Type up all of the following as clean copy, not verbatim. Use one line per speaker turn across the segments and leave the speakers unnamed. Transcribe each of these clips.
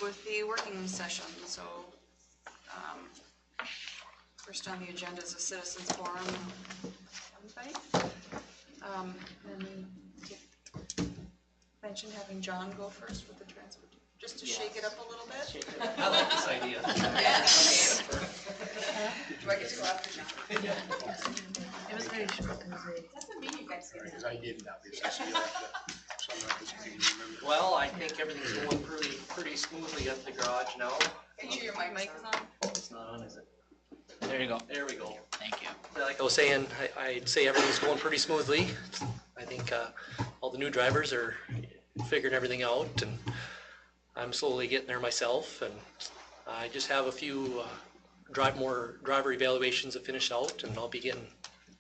with the working session. So first on the agenda is a citizens forum. And mention having John go first with the transport, just to shake it up a little bit.
I like this idea.
Do I get to go after John?
It was very short.
Doesn't mean you guys get
Because I didn't, obviously.
Well, I think everything's going pretty smoothly at the garage now.
Make sure your mic is on.
Oh, it's not on, is it?
There you go.
There we go.
Thank you.
Like I was saying, I'd say everything's going pretty smoothly. I think all the new drivers are figuring everything out, and I'm slowly getting there myself. And I just have a few more driver evaluations to finish out, and I'll be getting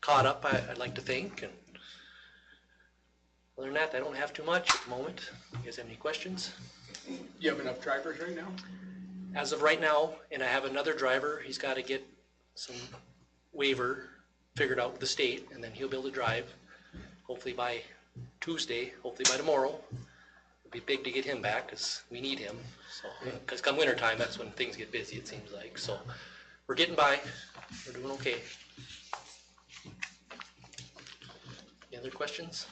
caught up, I'd like to think. And other than that, I don't have too much at the moment. You guys have any questions?
You have enough drivers right now?
As of right now, and I have another driver, he's got to get some waiver figured out with the state, and then he'll be able to drive. Hopefully by Tuesday, hopefully by tomorrow. It'd be big to get him back because we need him. So, because come winter time, that's when things get busy, it seems like. So we're getting by. We're doing okay. Any other questions?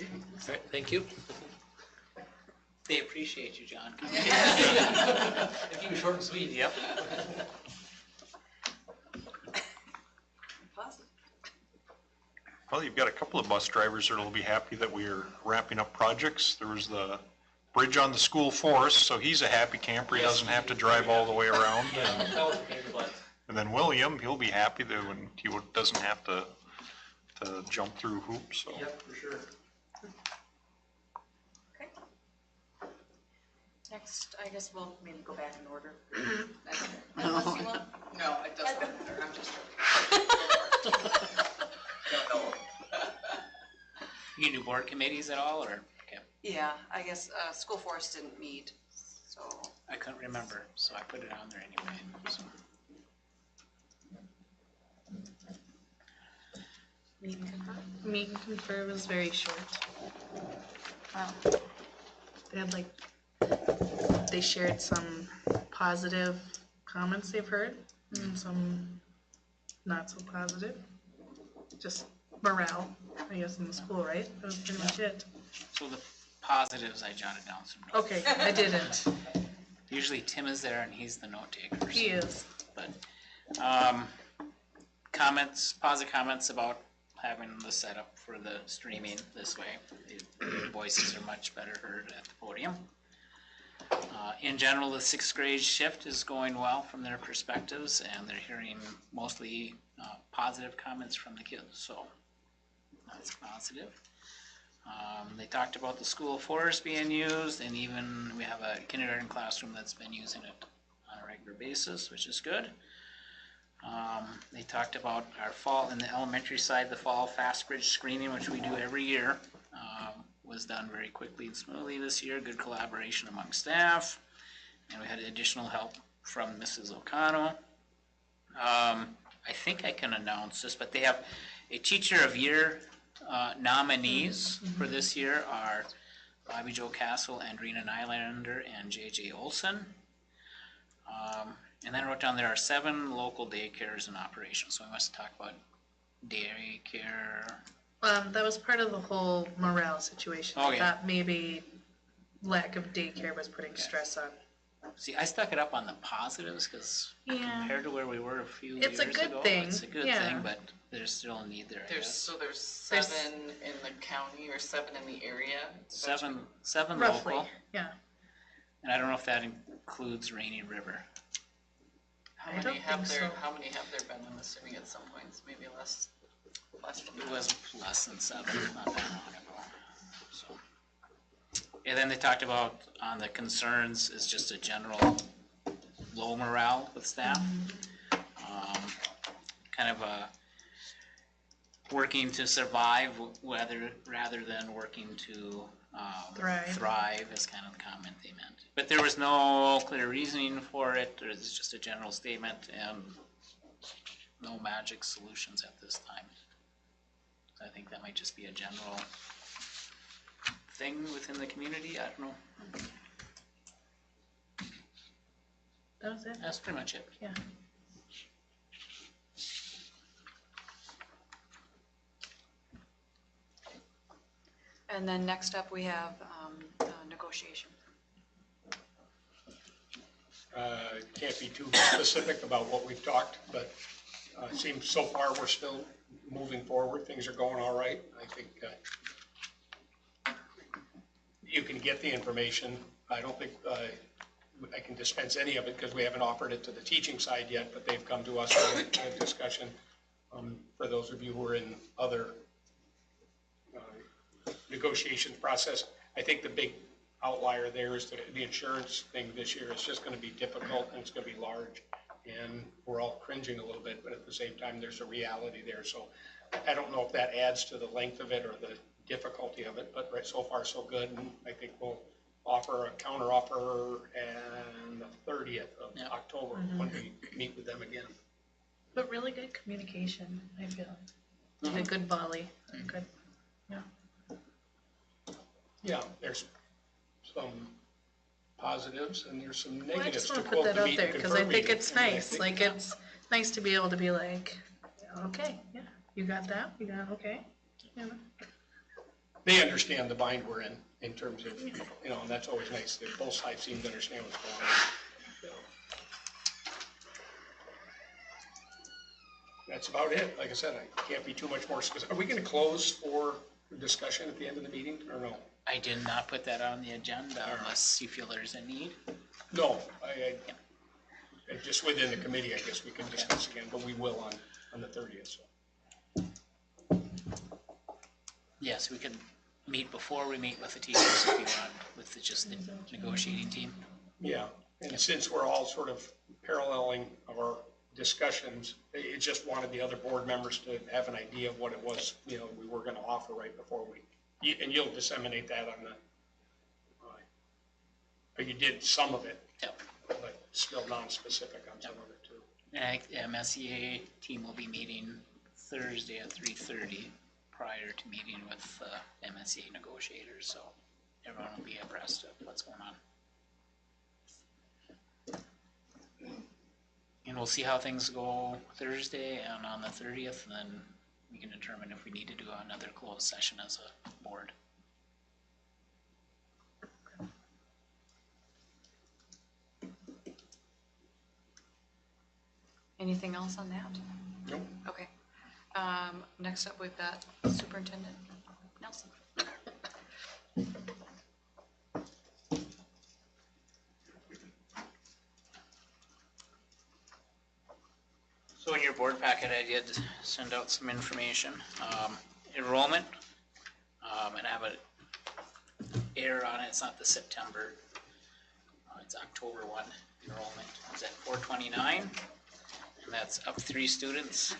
All right, thank you.
They appreciate you, John.
Keep it short and sweet.
Yep.
Well, you've got a couple of bus drivers that will be happy that we're wrapping up projects. There was the bridge on the school forest, so he's a happy camper. He doesn't have to drive all the way around. And then William, he'll be happy that when he doesn't have to jump through hoops. So.
Yep, for sure.
Okay. Next, I guess we'll maybe go back in order. Unless you want. No, it doesn't matter. I'm just joking. No.
You do board committees at all, or? Okay.
Yeah, I guess school forest didn't meet, so.
I couldn't remember, so I put it on there anyway. So.
Meet and confer?
Meet and confer was very short. They had they shared some positive comments they've heard and some not so positive. Just morale, I guess, in the school, right? That was pretty much it.
So the positives, I jotted down some notes.
Okay, I didn't.
Usually Tim is there and he's the note taker.
He is.
But positive comments about having the setup for the streaming this way. The voices are much better heard at the podium. In general, the 6th grade shift is going well from their perspectives, and they're hearing mostly positive comments from the kids, so that's positive. They talked about the school forest being used, and even we have a kindergarten classroom that's been using it on a regular basis, which is good. They talked about our fall, in the elementary side, the fall fast bridge screening, which we do every year, was done very quickly and smoothly this year. Good collaboration among staff, and we had additional help from Mrs. O'Connell. I think I can announce this, but they have a Teacher of Year nominees for this year are Bobby Joe Castle, Andrina Nylander, and J.J. Olson. And then I wrote down there are 7 local daycares in operation. So we must talk about daycare.
That was part of the whole morale situation.
Okay.
I thought maybe lack of daycare was putting stress on.
See, I stuck it up on the positives because compared to where we were a few years ago, it's a good thing, but there's still a need there.
There's 7 in the county or 7 in the area.
Seven
Roughly,
local.
yeah.
And I don't know if that includes Rainy River.
How many have there been? I'm assuming at some points, maybe less than that.
It was less than 7, not that long ago. So. And then they talked about on the concerns is just a general low morale with staff. Kind of a working to survive rather than working to thrive is kind of the comment they meant. But there was no clear reasoning for it. It's just a general statement and no magic solutions at this time. So I think that might just be a general thing within the community. I don't know.
That was it,
That's pretty much it.
yeah.
And then next up, we have negotiation.
Can't be too specific about what we've talked, but it seems so far we're still moving forward. Things are going all right. I think you can get the information. I don't think I can dispense any of it because we haven't offered it to the teaching side yet, but they've come to us for a discussion. For those of you who are in other negotiations process, I think the big outlier there is the insurance thing this year. It's just going to be difficult and it's going to be large, and we're all cringing a little bit, but at the same time there's a reality there. So I don't know if that adds to the length of it or the difficulty of it, but right, so far so good, and I think we'll offer a counter offer on the 30th of October when we meet with them again.
But really good communication, I feel. Did a good volley, good, yeah.
Yeah, there's some positives and there's some
Well, I
negatives
just
to
wanna put
quote
that
the
out
meet
there,
and
cause I
confer
think
meeting.
it's
And I
nice,
think-
like, it's nice to be able to be like, okay, yeah, you got that, you got, okay. You know.
They understand the bind we're in terms of, you know, and that's always nice, that both sides seem to understand what's going on. So, that's about it. Like I said, I can't be too much more specific. Are we gonna close for discussion at the end of the meeting, or no?
I did not put that on the agenda unless you feel there's a need.
No, I just within the committee, I guess we can discuss again, but we will on the 30th, so.
Yes, we could meet before we meet with the teachers if you want, with just the negotiating team.
Yeah, and since we're all sort of paralleling our discussions, it just wanted the other board members to have an idea of what it was, you know, we were gonna offer right before and you'll disseminate that on the, but you did some of it,
Yep.
but still non-specific on some of it too.
And the MSEA team will be meeting Thursday at 3:30 prior to meeting with MSEA negotiators, so everyone will be abreast of what's going on. And we'll see how things go Thursday and on the 30th, and then we can determine if we need to do another closed session as a board.
Anything else on that?
Nope.
Okay. Next up, we've got Superintendent Nelson.
So in your board packet, I did send out some information. Enrollment, and I have an error on it, it's not the September, it's October 1 enrollment. It's at 429, and that's up 3 students.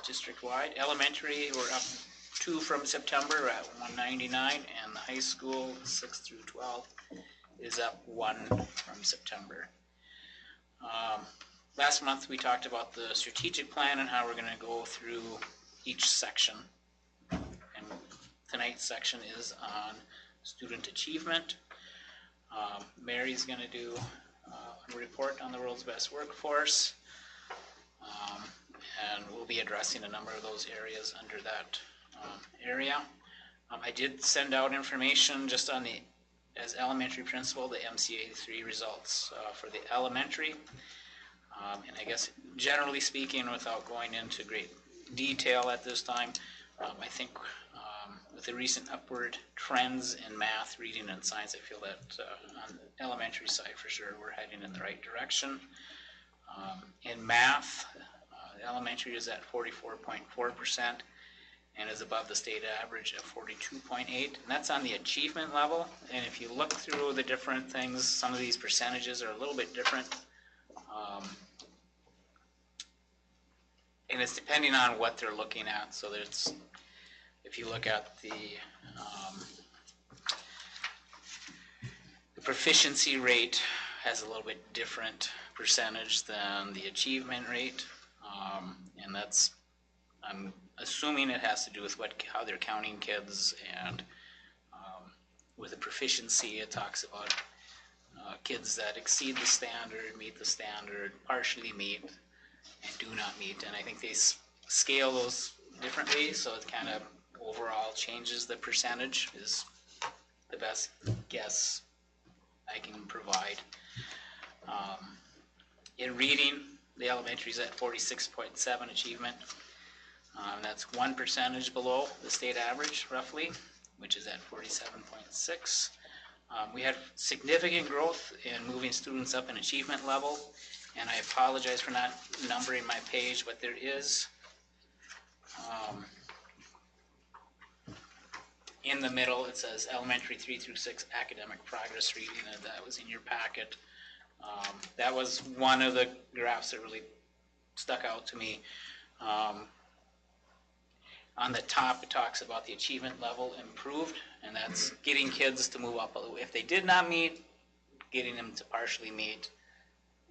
District-wide, elementary, we're up 2 from September, we're at 199, and the high school, 6 through 12, is up 1 from September. Last month, we talked about the strategic plan and how we're gonna go through each section. And tonight's section is on student achievement. Mary's gonna do a report on the world's best workforce. And we'll be addressing a number of those areas under that area. I did send out information just on the, as elementary principal, the MCA3 results for the elementary. And I guess generally speaking, without going into great detail at this time, I think with the recent upward trends in math, reading, and science, I feel that on the elementary side for sure, we're heading in the right direction. In math, elementary is at 44.4% and is above the state average of 42.8%, and that's on the achievement level. And if you look through the different things, some of these percentages are a little bit different. And it's depending on what they're looking at. So there's, if you look at the proficiency rate has a little bit different percentage than the achievement rate. And that's I'm assuming it has to do with how they're counting kids, and with the proficiency, it talks about kids that exceed the standard, meet the standard, partially meet, and do not meet. And I think they scale those different ways, so it kind of overall changes the percentage, is the best guess I can provide. In reading, the elementary is at 46.7 achievement. That's 1% below the state average, roughly, which is at 47.6. We had significant growth in moving students up in achievement level, and I apologize for not numbering my page, but there is in the middle, it says elementary 3 through 6 academic progress reading, and that was in your packet. That was one of the graphs that really stuck out to me. On the top, it talks about the achievement level improved, and that's getting kids to move up. If they did not meet, getting them to partially meet,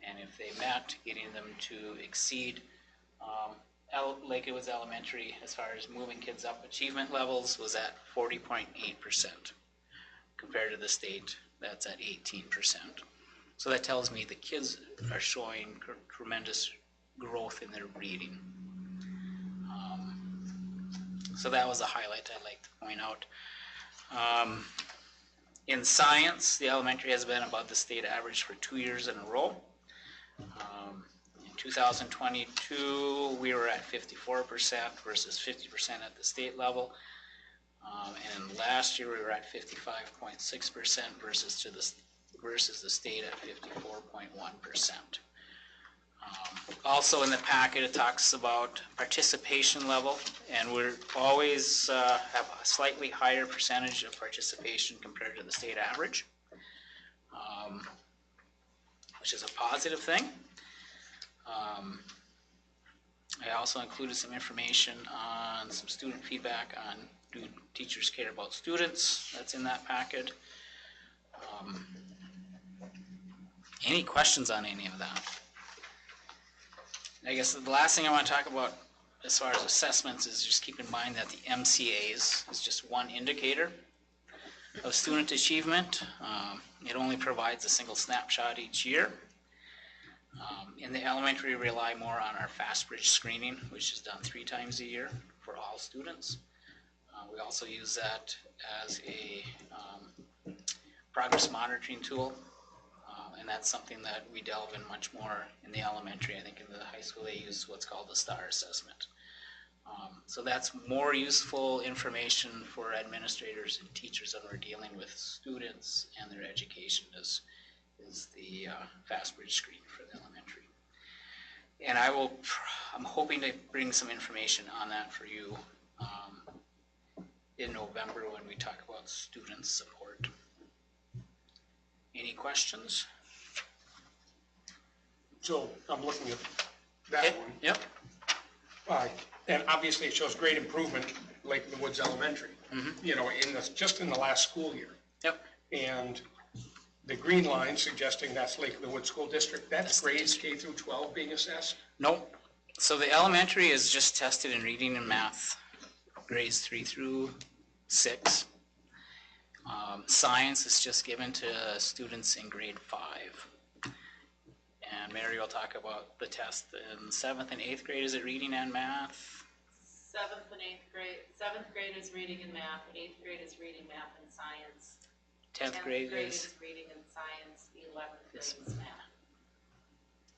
and if they met, getting them to exceed. Lake Woods Elementary, as far as moving kids up achievement levels, was at 40.8%. Compared to the state, that's at 18%. So that tells me the kids are showing tremendous growth in their reading. So that was a highlight I'd like to point out. In science, the elementary has been above the state average for 2 years in a row. In 2022, we were at 54% versus 50% at the state level. And last year, we were at 55.6% versus the state at 54.1%. Also in the packet, it talks about participation level, and we're always have a slightly higher percentage of participation compared to the state average, which is a positive thing. I also included some information on some student feedback on do teachers care about students. That's in that packet. Any questions on any of that? I guess the last thing I want to talk about as far as assessments is just keep in mind that the MCAs is just one indicator of student achievement. It only provides a single snapshot each year. In the elementary, we rely more on our fast bridge screening, which is done 3 times a year for all students. We also use that as a progress monitoring tool. And that's something that we delve in much more in the elementary. I think in the high school they use what's called the STAR assessment. So that's more useful information for administrators and teachers that are dealing with students and their education is the fast bridge screen for the elementary. And I'm hoping to bring some information on that for you in November when we talk about student support. Any questions?
So I'm looking at that one.
Yep.
And obviously it shows great improvement, Lake in the Woods Elementary, you know, just in the last school year.
Yep.
And the green line suggesting that's Lake of the Woods School District, that's grades K through 12 being assessed?
Nope. So the elementary is just tested in reading and math, grades 3 through 6. Science is just given to students in grade 5. And Mary will talk about the test in 7th and 8th grade. Is it reading and math?
7th and 8th grade. 7th grade is reading and math. 8th grade is reading, math, and science.
10th grade
is reading and science. 11th grade is math.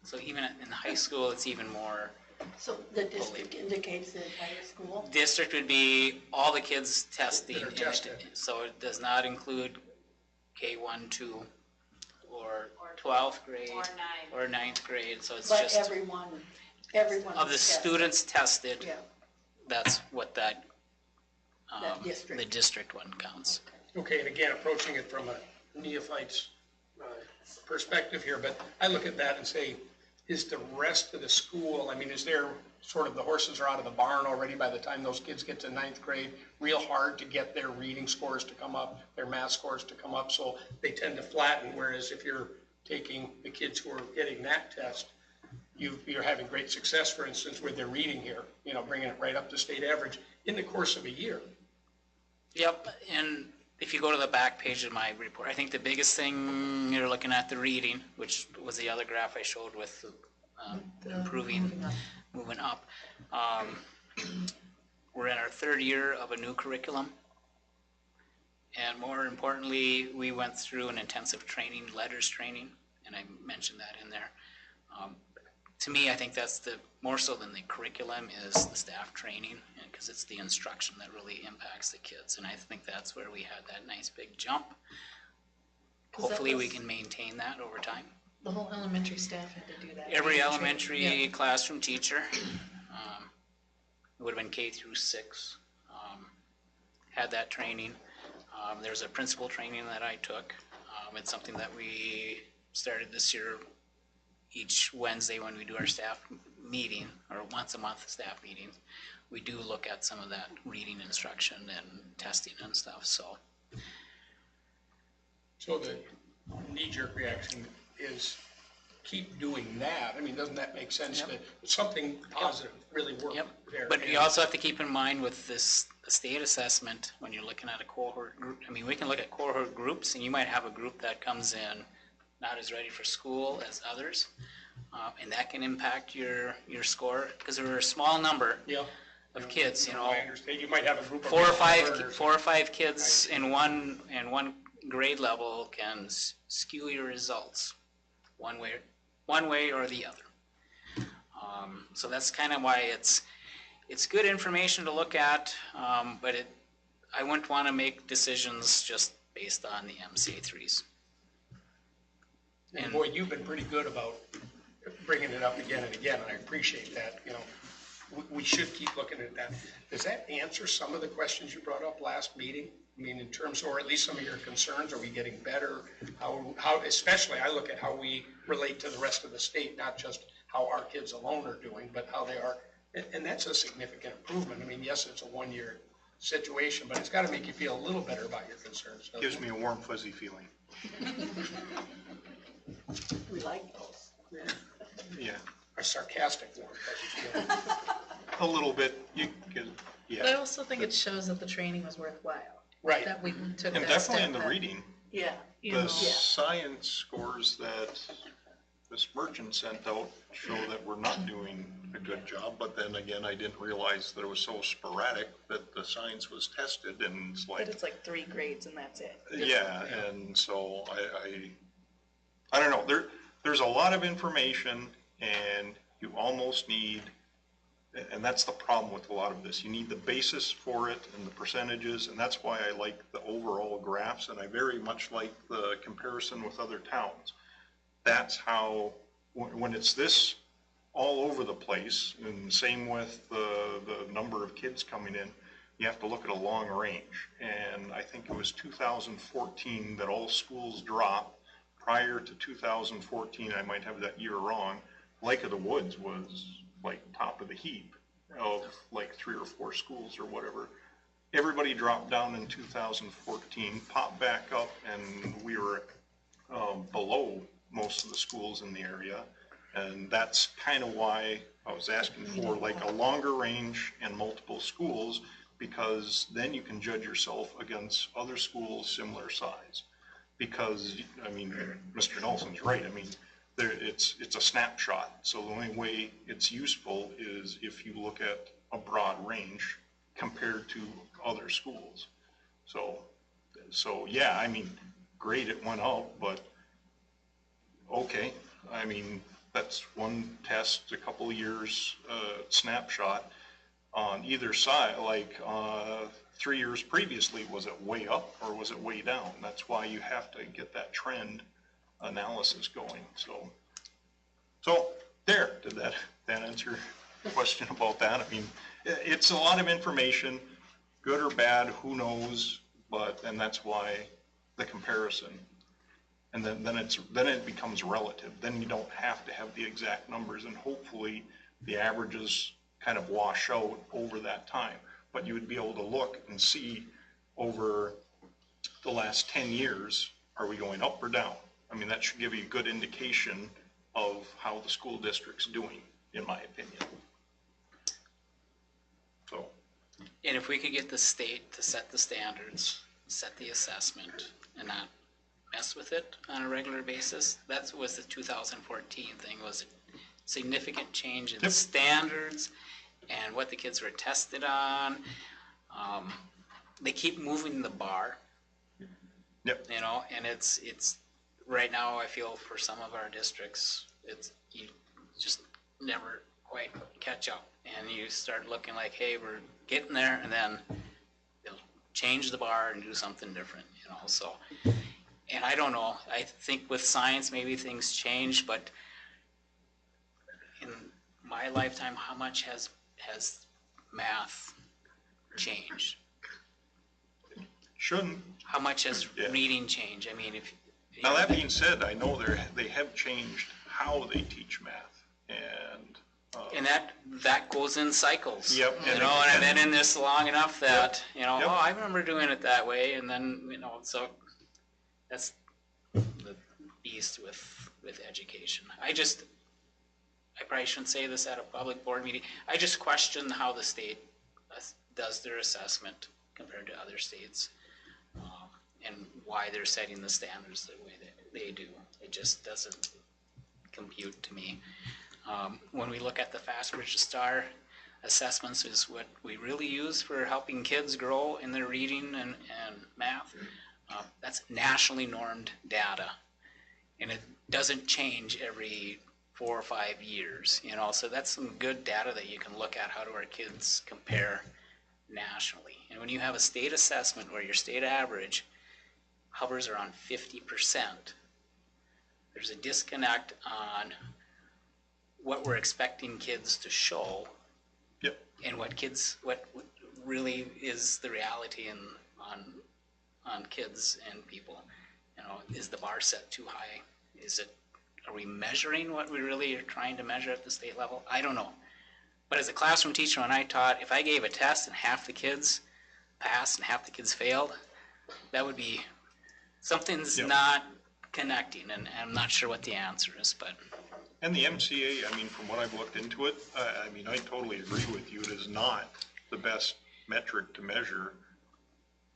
So even in high school, it's even more.
So the district indicates the entire school?
District would be all the kids testing.
That are tested.
So it does not include K1, 2, or 12th grade or 9th grade. So it's
but
just
everyone
of the students tested.
Yeah.
That's what that
district.
the district one counts.
Okay, and again, approaching it from a neophyte's perspective here, but I look at that and say, is the rest of the school, I mean, is there sort of the horses are out of the barn already by the time those kids get to 9th grade, real hard to get their reading scores to come up, their math scores to come up, so they tend to flatten, whereas if you're taking the kids who are getting that test, you're having great success, for instance, with their reading here, you know, bringing it right up to state average in the course of a year.
Yep, and if you go to the back page of my report, I think the biggest thing, you're looking at the reading, which was the other graph I showed with improving, moving up. We're in our third year of a new curriculum. And more importantly, we went through an intensive training, letters training, and I mentioned that in there. To me, I think that's the, more so than the curriculum, is the staff training, because it's the instruction that really impacts the kids. And I think that's where we had that nice big jump. Hopefully we can maintain that over time.
The whole elementary staff had to do that.
Every elementary classroom teacher, it would have been K through 6, had that training. There's a principal training that I took. It's something that we started this year each Wednesday when we do our staff meeting, or once a month staff meetings. We do look at some of that reading instruction and testing and stuff, so.
So the knee-jerk reaction is keep doing that. I mean, doesn't that make sense?
Yep.
That something positive really worked there.
But you also have to keep in mind with this state assessment, when you're looking at a cohort group, I mean, we can look at cohort groups, and you might have a group that comes in not as ready for school as others, and that can impact your score, because there are a small number of kids, you know.
I understand. You might have a group of
4 or 5 kids in one grade level can skew your results one way or the other. So that's kind of why it's good information to look at, but I wouldn't want to make decisions just based on the MCA3s.
And boy, you've been pretty good about bringing it up again and again, and I appreciate that. You know, we should keep looking at that. Does that answer some of the questions you brought up last meeting? I mean, in terms, or at least some of your concerns, are we getting better? How, especially, I look at how we relate to the rest of the state, not just how our kids alone are doing, but how they are. And that's a significant improvement. I mean, yes, it's a one-year situation, but it's got to make you feel a little better about your concerns.
Gives me a warm, fuzzy feeling.
We like those.
Yeah,
A sarcastic warm, fuzzy feeling.
a little bit.
But I also think it shows that the training was worthwhile.
Right.
That we took
And
that
definitely
step.
in the reading.
Yeah.
You know,
The science scores that Ms. Merchant sent out show that we're not doing a good job, but then again, I didn't realize that it was so sporadic that the science was tested, and it's
but
like,
it's like 3 grades and that's it.
yeah, and so I don't know, there's a lot of information, and you almost need, and that's the problem with a lot of this, you need the basis for it and the percentages, and that's why I like the overall graphs, and I very much like the comparison with other towns. That's how, when it's this all over the place, and same with the number of kids coming in, you have to look at a long range. And I think it was 2014 that all schools dropped. Prior to 2014, I might have that year wrong, Lake of the Woods was like top of the heap of like 3 or 4 schools or whatever. Everybody dropped down in 2014, popped back up, and we were below most of the schools in the area. And that's kind of why I was asking for like a longer range and multiple schools, because then you can judge yourself against other schools similar size. Because, I mean, Mr. Nelson's right. I mean, it's a snapshot. So the only way it's useful is if you look at a broad range compared to other schools. So yeah, I mean, great, it went up, but okay. I mean, that's one test, a couple of years snapshot on either side. Like 3 years previously, was it way up or was it way down? That's why you have to get that trend analysis going. So there, did that answer the question about that? I mean, it's a lot of information, good or bad, who knows, and that's why the comparison. And then it becomes relative. Then you don't have to have the exact numbers, and hopefully the averages kind of wash out over that time. But you would be able to look and see over the last 10 years, are we going up or down? I mean, that should give you a good indication of how the school district's doing, in my opinion. So,
And if we could get the state to set the standards, set the assessment, and not mess with it on a regular basis, that was the 2014 thing, was a significant change in the standards and what the kids were tested on. They keep moving the bar.
Yep.
You know, and it's right now, I feel for some of our districts, you just never quite catch up. And you start looking like, hey, we're getting there, and then they'll change the bar and do something different, you know, so. And I don't know, I think with science, maybe things change, but in my lifetime, how much has math changed?
shouldn't.
How much has reading changed? I mean, if.
Now, that being said, I know they have changed how they teach math, and
that goes in cycles.
Yep.
You know, and I've been in this long enough that, you know,
Yep.
oh, I remember doing it that way, and then, you know, so that's the beast with education. I probably shouldn't say this at a public board meeting. I just question how the state does their assessment compared to other states, and why they're setting the standards the way they do. It just doesn't compute to me. When we look at the Fast Bridge to Star assessments is what we really use for helping kids grow in their reading and math. That's nationally normed data, and it doesn't change every 4 or 5 years, you know, so that's some good data that you can look at. How do our kids compare nationally? And when you have a state assessment where your state average hovers around 50%, there's a disconnect on what we're expecting kids to show.
Yep.
And what really is the reality on kids and people. You know, is the bar set too high? Are we measuring what we really are trying to measure at the state level? I don't know. But as a classroom teacher, when I taught, if I gave a test and half the kids passed and half the kids failed, that would be, something's not connecting, and I'm not sure what the answer is, but.
And the MCA, I mean, from what I've looked into it, I mean, I totally agree with you. It is not the best metric to measure.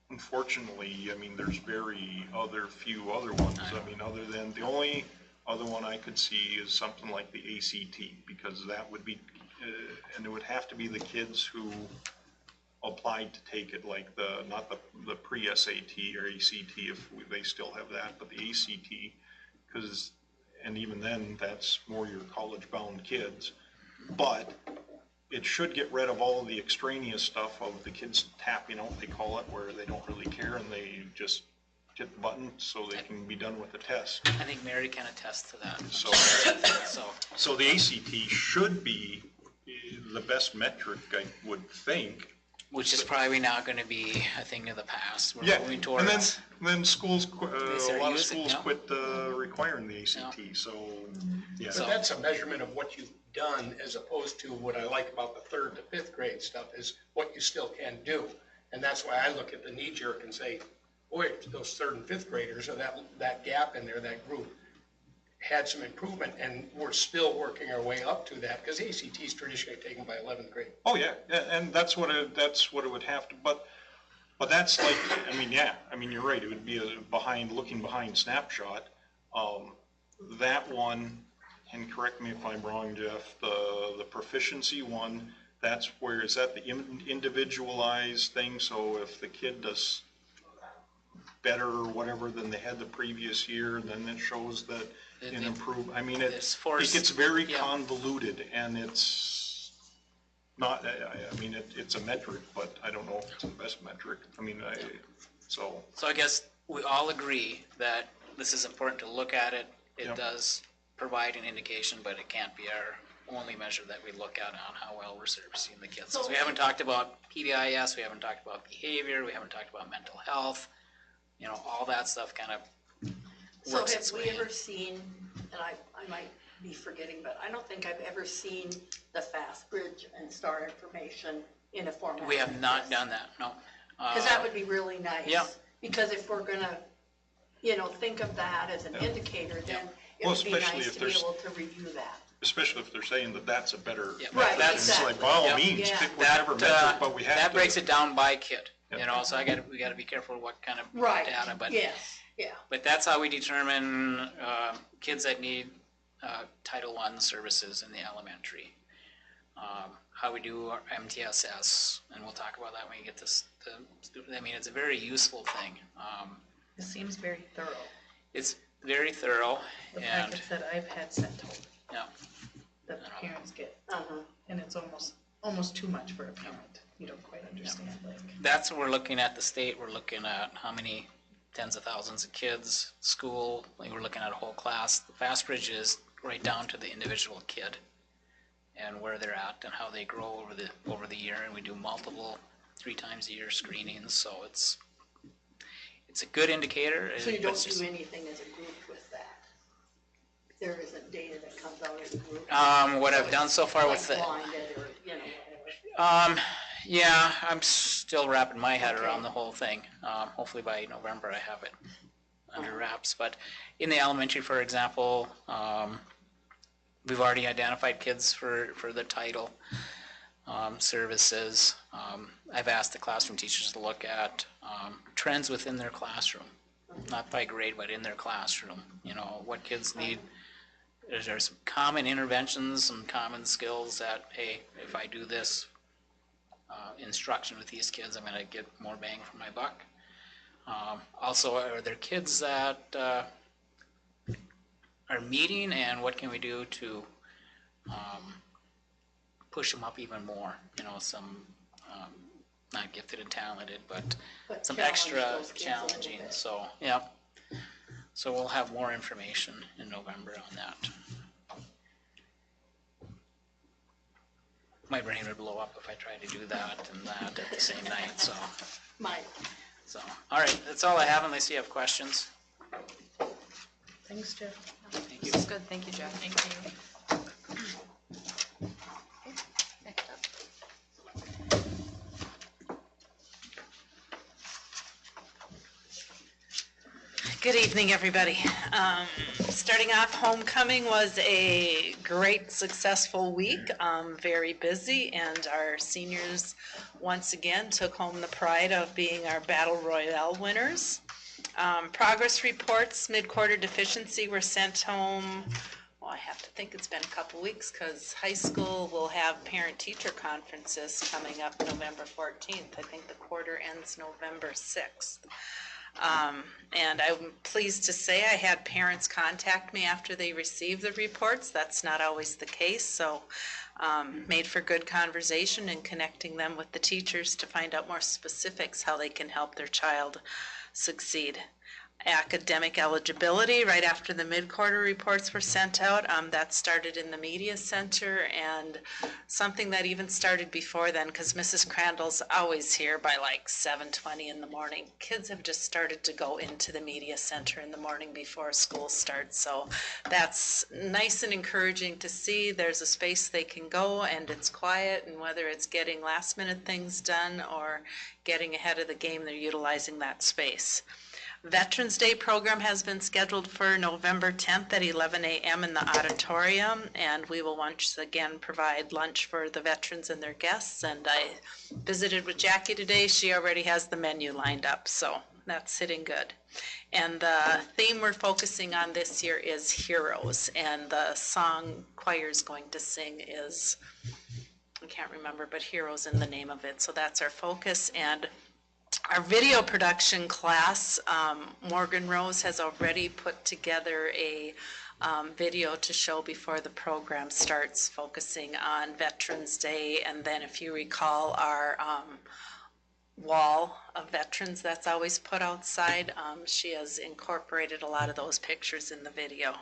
Unfortunately, I mean, there's few other ones. I mean, other than, the only other one I could see is something like the ACT, because that would be, and it would have to be the kids who applied to take it, like not the pre-SAT or ACT, if they still have that, but the ACT, because, and even then, that's more your college-bound kids. But it should get rid of all of the extraneous stuff of the kids tapping out, they call it, where they don't really care and they just hit the button so they can be done with the test.
I think Mary can attest to that.
So the ACT should be the best metric, I would think.
Which is probably not going to be a thing of the past. We're
Yeah,
moving towards.
and then schools, a lot of schools
yeah.
quit requiring the ACT, so, yeah.
But that's a measurement of what you've done, as opposed to what I like about the 3rd to 5th grade stuff is what you still can do. And that's why I look at the knee jerk and say, boy, those 3rd and 5th graders, or that gap in there, that group, had some improvement, and we're still working our way up to that, because ACT is traditionally taken by 11th grade.
Oh, yeah, and that's what it would have to, but that's like, I mean, yeah, I mean, you're right, it would be a looking behind snapshot. That one, and correct me if I'm wrong, Jeff, the proficiency one, that's where, is that the individualized thing? So if the kid does better or whatever than they had the previous year, then it shows that an improvement. I mean, it gets very convoluted, and it's not, I mean, it's a metric, but I don't know if it's the best metric. I mean, so
I guess we all agree that this is important to look at it. It does provide an indication, but it can't be our only measure that we look at on how well we're servicing the kids. So we haven't talked about PBIS, we haven't talked about behavior, we haven't talked about mental health, you know, all that stuff kind of works its way in.
So have we ever seen, and I might be forgetting, but I don't think I've ever seen the Fast Bridge and Star information in a format.
We have not done that, no.
Because that would be really nice.
Yeah.
Because if we're gonna, you know, think of that as an indicator, then it
Well,
would be
especially
nice
if
to be
there's-
able to review that.
Especially if they're saying that that's a better.
Yep.
Right,
method. It's like,
exactly.
by all
Yep.
means,
Yeah.
pick whichever metric, but we have to.
That breaks it down by kid, you
Yep.
know, so we gotta be careful what kind of
Right,
data, but.
yes, yeah.
But that's how we determine kids that need Title I services in the elementary. How we do our MTSS, and we'll talk about that when we get this. I mean, it's a very useful thing.
It seems very thorough,
It's very thorough,
the
and
packets that I've had sent home,
yeah,
that the parents get.
Uh-huh.
And it's almost too much for a parent. You don't quite understand, like.
that's what we're looking at. The state, we're looking at how many tens of thousands of kids, school. We're looking at a whole class. The Fast Bridge is right down to the individual kid and where they're at and how they grow over the year. And we do multiple 3 times a year screenings, so it's a good indicator.
So you
But
don't
it's just-
do anything as a group with that? There isn't data that comes out as a group?
What I've done so far
Like
with the,
blinded or, you know, whatever.
yeah, I'm still wrapping my head
Okay.
around the whole thing. Hopefully by November I have it under wraps. But in the elementary, for example, we've already identified kids for the title services. I've asked the classroom teachers to look at trends within their classroom, not by grade, but in their classroom. You know, what kids need. There's some common interventions, some common skills that, hey, if I do this instruction with these kids, I'm going to get more bang for my buck. Also, are there kids that are meeting, and what can we do to push them up even more? You know, some not gifted and talented, but some
challenge
extra
those kids a little
challenging.
bit.
So, yeah. So we'll have more information in November on that. My brain would blow up if I tried to do that and that at the same night, so. All right, that's all I have unless you have questions.
Thanks, Jeff.
Thank you.
That's good, thank you, Jeff.
Thank you.
Next up.
Good evening, everybody. Starting off, homecoming was a great, successful week, very busy, and our seniors once again took home the pride of being our Battle Royale winners. Progress reports, mid-quarter deficiency were sent home. Well, I have to think it's been a couple weeks because high school will have parent-teacher conferences coming up November 14th. I think the quarter ends November 6th. And I'm pleased to say I had parents contact me after they received the reports. That's not always the case, so made for good conversation and connecting them with the teachers to find out more specifics how they can help their child succeed. Academic eligibility, right after the mid-quarter reports were sent out, that started in the media center, and something that even started before then, because Mrs. Crandall's always here by like 7:20 in the morning. Kids have just started to go into the media center in the morning before school starts, so that's nice and encouraging to see. There's a space they can go, and it's quiet, and whether it's getting last-minute things done or getting ahead of the game, they're utilizing that space. Veterans Day program has been scheduled for November 10th at 11 a.m. in the auditorium, and we will once again provide lunch for the veterans and their guests. And I visited with Jackie today. She already has the menu lined up, so that's sitting good. And the theme we're focusing on this year is Heroes, and the song choir's going to sing is, I can't remember, but Heroes in the name of it. So that's our focus. And our video production class, Morgan Rose has already put together a video to show before the program starts, focusing on Veterans Day. And then if you recall, our wall of veterans that's always put outside, she has incorporated a lot of those pictures in the video.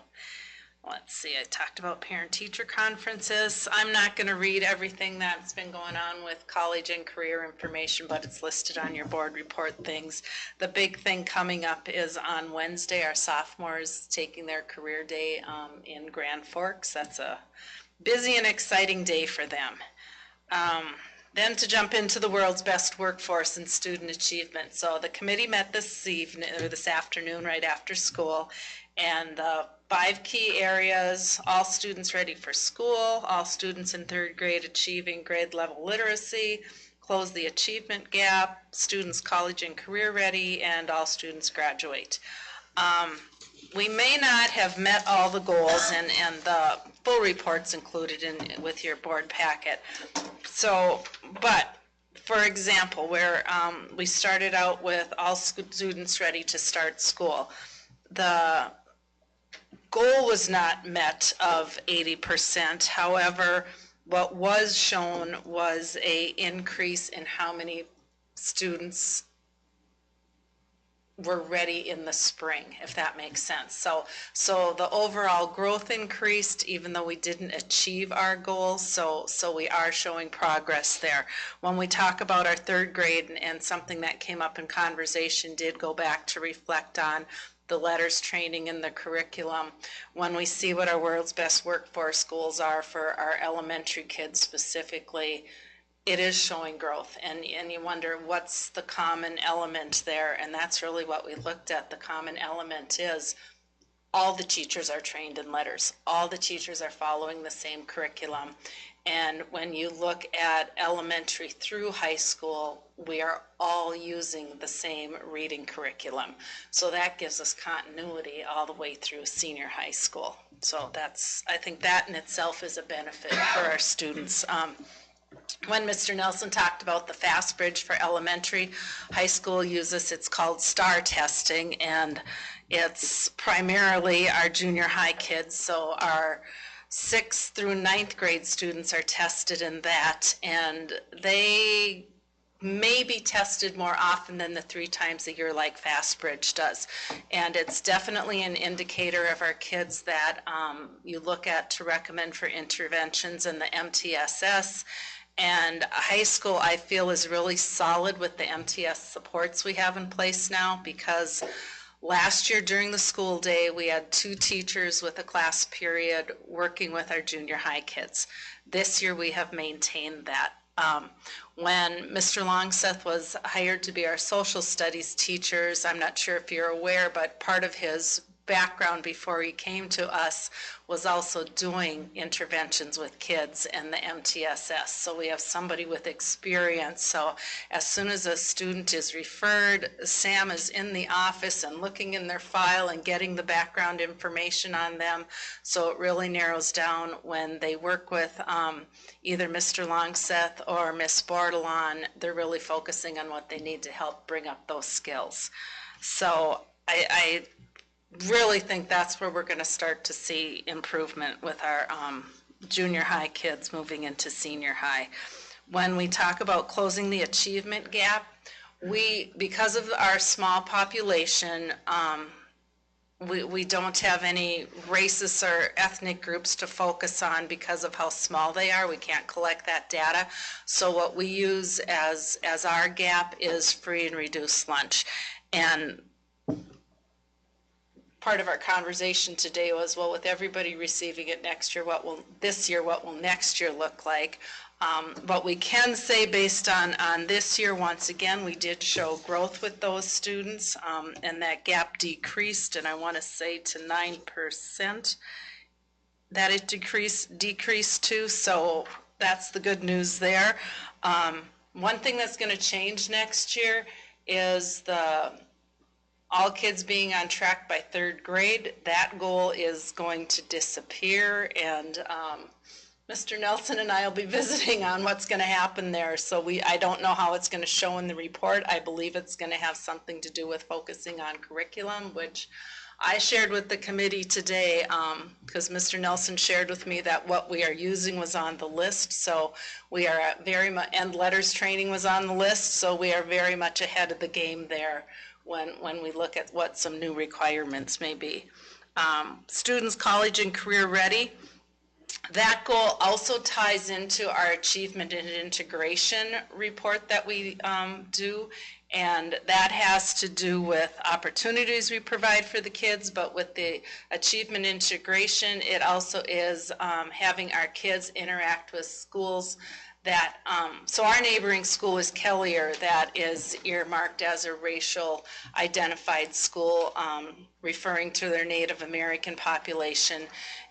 Let's see, I talked about parent-teacher conferences. I'm not going to read everything that's been going on with college and career information, but it's listed on your board report things. The big thing coming up is on Wednesday, our sophomores taking their career day in Grand Forks. That's a busy and exciting day for them. Then to jump into the world's best workforce and student achievement. So the committee met this afternoon right after school, and the 5 key areas: all students ready for school, all students in 3rd grade achieving grade level literacy, close the achievement gap, students college and career ready, and all students graduate. We may not have met all the goals, and the full report's included with your board packet. So, but for example, where we started out with all students ready to start school, the goal was not met of 80%. However, what was shown was an increase in how many students were ready in the spring, if that makes sense. So the overall growth increased, even though we didn't achieve our goals. So we are showing progress there. When we talk about our 3rd grade, and something that came up in conversation did go back to reflect on the letters training and the curriculum. When we see what our world's best workforce goals are for our elementary kids specifically, it is showing growth, and you wonder what's the common element there, and that's really what we looked at. The common element is all the teachers are trained in letters. All the teachers are following the same curriculum. And when you look at elementary through high school, we are all using the same reading curriculum. So that gives us continuity all the way through senior high school. So I think that in itself is a benefit for our students. When Mr. Nelson talked about the fast bridge for elementary, high school uses, it's called STAR testing, and it's primarily our junior high kids. So our 6th through 9th grade students are tested in that, and they may be tested more often than the 3 times a year like Fast Bridge does. And it's definitely an indicator of our kids that you look at to recommend for interventions in the MTSS. And high school, I feel, is really solid with the MTS supports we have in place now, because last year during the school day, we had 2 teachers with a class period working with our junior high kids. This year, we have maintained that. When Mr. Longseth was hired to be our social studies teachers, I'm not sure if you're aware, but part of his background before he came to us was also doing interventions with kids and the MTSS. So we have somebody with experience. So as soon as a student is referred, Sam is in the office and looking in their file and getting the background information on them. So it really narrows down when they work with either Mr. Longseth or Miss Bordelon, they're really focusing on what they need to help bring up those skills. So I really think that's where we're going to start to see improvement with our junior high kids moving into senior high. When we talk about closing the achievement gap, because of our small population, we don't have any races or ethnic groups to focus on because of how small they are. We can't collect that data. So what we use as our gap is free and reduced lunch. And part of our conversation today was, well, with everybody receiving it next year, what will next year look like? But we can say based on this year, once again, we did show growth with those students, and that gap decreased, and I want to say to 9% that it decreased to, so that's the good news there. One thing that's going to change next year is all kids being on track by 3rd grade. That goal is going to disappear, and Mr. Nelson and I will be visiting on what's going to happen there. So I don't know how it's going to show in the report. I believe it's going to have something to do with focusing on curriculum, which I shared with the committee today, because Mr. Nelson shared with me that what we are using was on the list. So we are very much, and letters training was on the list. So we are very much ahead of the game there when we look at what some new requirements may be. Students college and career ready. That goal also ties into our achievement and integration report that we do, and that has to do with opportunities we provide for the kids, but with the achievement integration, it also is having our kids interact with schools that, so our neighboring school is Kellier, that is earmarked as a racial identified school, referring to their Native American population.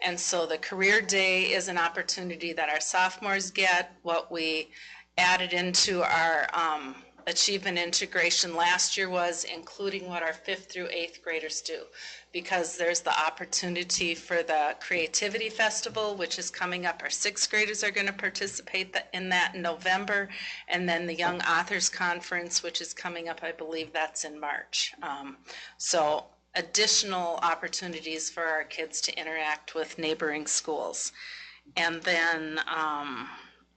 And so the career day is an opportunity that our sophomores get. What we added into our achievement integration last year was including what our 5th through 8th graders do, because there's the opportunity for the Creativity Festival, which is coming up. Our 6th graders are going to participate in that in November, and then the Young Authors Conference, which is coming up, I believe that's in March. So additional opportunities for our kids to interact with neighboring schools. And then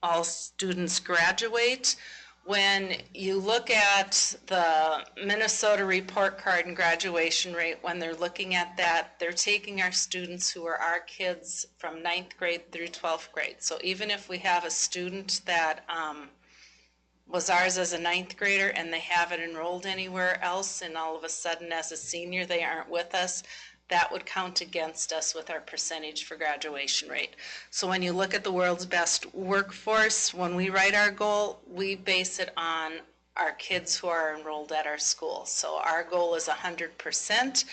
all students graduate. When you look at the Minnesota report card and graduation rate, when they're looking at that, they're taking our students who are our kids from 9th grade through 12th grade. So even if we have a student that was ours as a 9th grader and they haven't enrolled anywhere else, and all of a sudden as a senior they aren't with us, that would count against us with our percentage for graduation rate. So when you look at the world's best workforce, when we write our goal, we base it on our kids who are enrolled at our school. So our goal is 100%,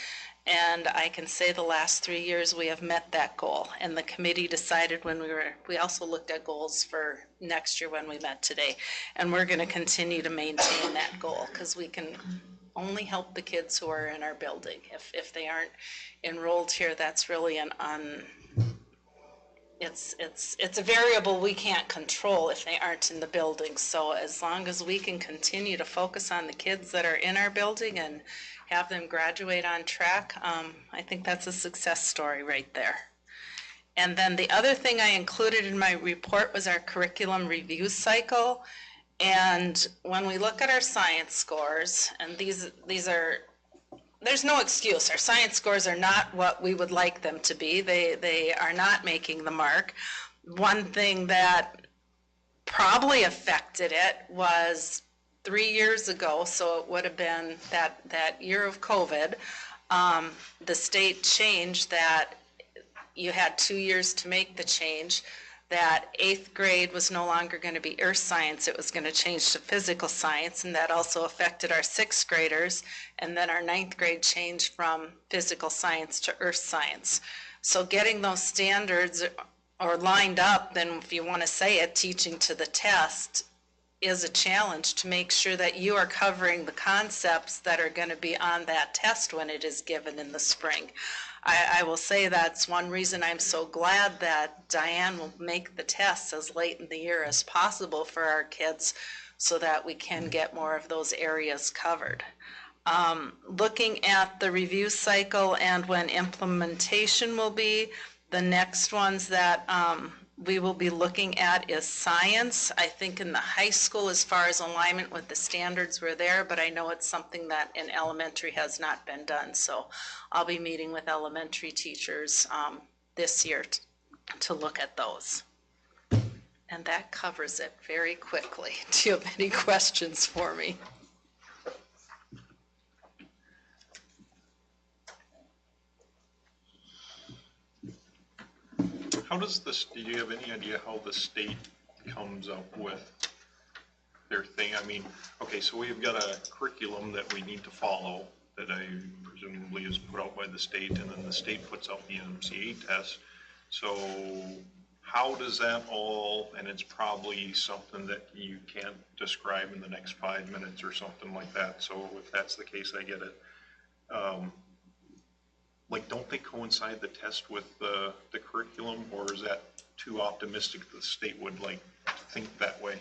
and I can say the last 3 years we have met that goal. And the committee decided when we also looked at goals for next year when we met today, and we're going to continue to maintain that goal, because we can only help the kids who are in our building. If they aren't enrolled here, that's really it's a variable we can't control if they aren't in the building. So as long as we can continue to focus on the kids that are in our building and have them graduate on track, I think that's a success story right there. And then the other thing I included in my report was our curriculum review cycle. And when we look at our science scores, and these are, there's no excuse. Our science scores are not what we would like them to be. They are not making the mark. One thing that probably affected it was 3 years ago, so it would have been that year of COVID, the state changed that you had 2 years to make the change, that 8th grade was no longer going to be earth science, it was going to change to physical science, and that also affected our 6th graders, and then our 9th grade changed from physical science to earth science. So getting those standards or lined up, then if you want to say it, teaching to the test, is a challenge to make sure that you are covering the concepts that are going to be on that test when it is given in the spring. I will say that's one reason I'm so glad that Diane will make the tests as late in the year as possible for our kids so that we can get more of those areas covered. Looking at the review cycle and when implementation will be, the next ones that we will be looking at is science. I think in the high school, as far as alignment with the standards, we're there, but I know it's something that in elementary has not been done. So I'll be meeting with elementary teachers this year to look at those. And that covers it very quickly. Do you have any questions for me?
How does this, do you have any idea how the state comes up with their thing? I mean, okay, so we've got a curriculum that we need to follow that I presumably is put out by the state, and then the state puts out the MCA test. So how does that all, and it's probably something that you can't describe in the next 5 minutes or something like that. So if that's the case, I get it. Like, don't they coincide the test with the curriculum, or is that too optimistic that the state would like think that way?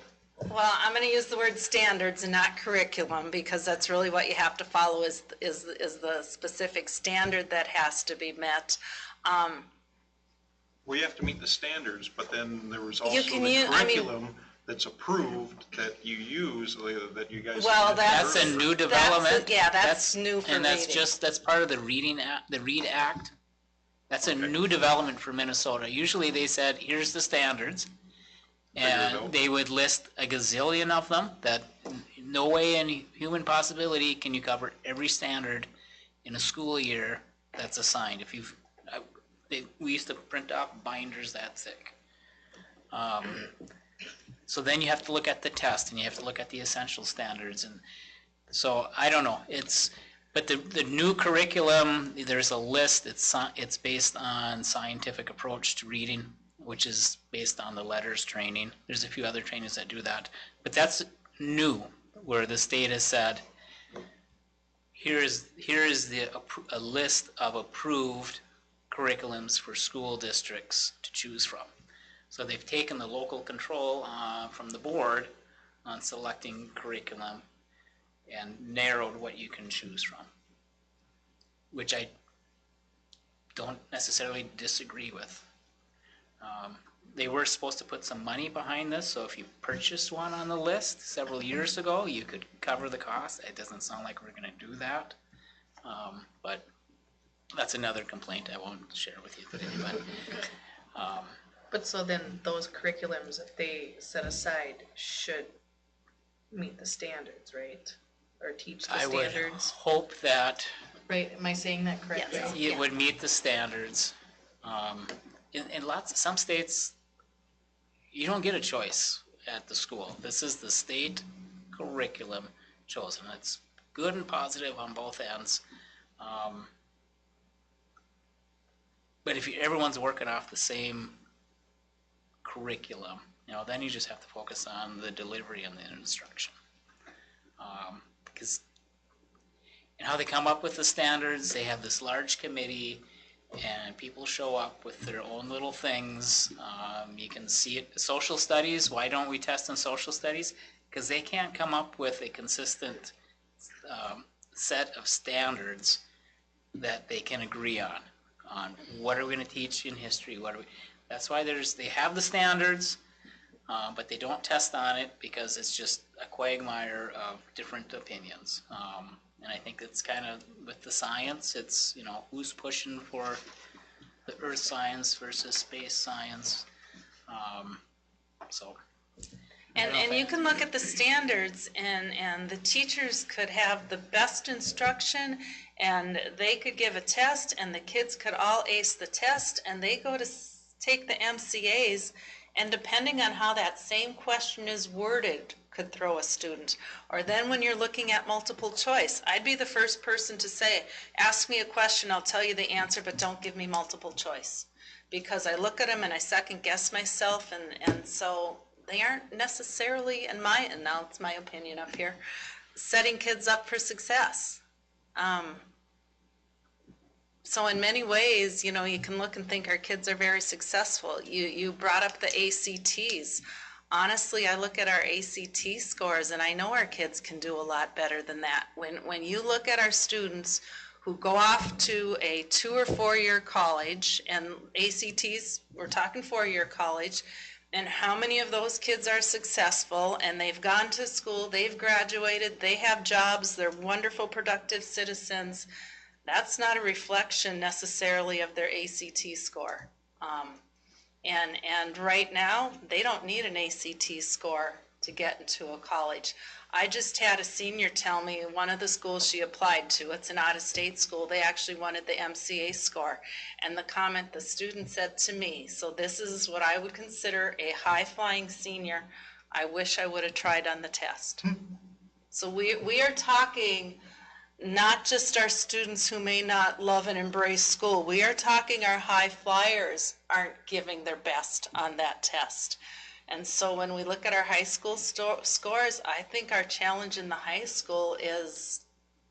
Well, I'm going to use the word standards and not curriculum, because that's really what you have to follow is the specific standard that has to be met.
Well, you have to meet the standards, but then there was also the curriculum that's approved that you use, that you guys.
Well,
that's a new development.
That's new for
and
reading.
That's part of the READ Act. That's a new development for Minnesota. Usually they said, here's the standards, and they would list a gazillion of them that no way in human possibility can you cover every standard in a school year that's assigned. If you've, we used to print off binders that thick. So then you have to look at the test, and you have to look at the essential standards, and so I don't know. But the new curriculum, there's a list. It's based on scientific approach to reading, which is based on the letters training. There's a few other trainings that do that, but that's new, where the state has said, here is a list of approved curriculums for school districts to choose from. So they've taken the local control from the board on selecting curriculum and narrowed what you can choose from, which I don't necessarily disagree with. They were supposed to put some money behind this, so if you purchased one on the list several years ago, you could cover the cost. It doesn't sound like we're going to do that, but that's another complaint I won't share with you today.
But so then those curriculums that they set aside should meet the standards, right? Or teach the
I would
standards,
hope that
right? Am I saying that correctly?
Yes.
it would meet the standards. In some states, you don't get a choice at the school. This is the state curriculum chosen. It's good and positive on both ends. But if everyone's working off the same curriculum, then you just have to focus on the delivery and the instruction. Because and how they come up with the standards, they have this large committee, and people show up with their own little things. You can see it. Social studies, why don't we test in social studies? Because they can't come up with a consistent set of standards that they can agree on what are we going to teach in history. That's why they have the standards, but they don't test on it because it's just a quagmire of different opinions. And I think it's kind of with the science, it's, who's pushing for the earth science versus space science.
And you can look at the standards, and the teachers could have the best instruction, and they could give a test, and the kids could all ace the test, and they go to take the MCAs, and depending on how that same question is worded, could throw a student. Or then when you're looking at multiple choice, I'd be the first person to say, ask me a question, I'll tell you the answer, but don't give me multiple choice. Because I look at them and I second guess myself, and so they aren't necessarily, and now it's my opinion up here, setting kids up for success. So in many ways, you can look and think our kids are very successful. You brought up the ACTs. Honestly, I look at our ACT scores, and I know our kids can do a lot better than that. When you look at our students who go off to a 2 or 4 year college, and ACTs, we're talking 4-year college, and how many of those kids are successful, and they've gone to school, they've graduated, they have jobs, they're wonderful, productive citizens. That's not a reflection necessarily of their ACT score. And right now, they don't need an ACT score to get into a college. I just had a senior tell me one of the schools she applied to, it's an out-of-state school, they actually wanted the MCA score. And the comment the student said to me, so this is what I would consider a high-flying senior, I wish I would have tried on the test. So we are talking not just our students who may not love and embrace school. We are talking our high flyers aren't giving their best on that test. And so when we look at our high school scores, I think our challenge in the high school is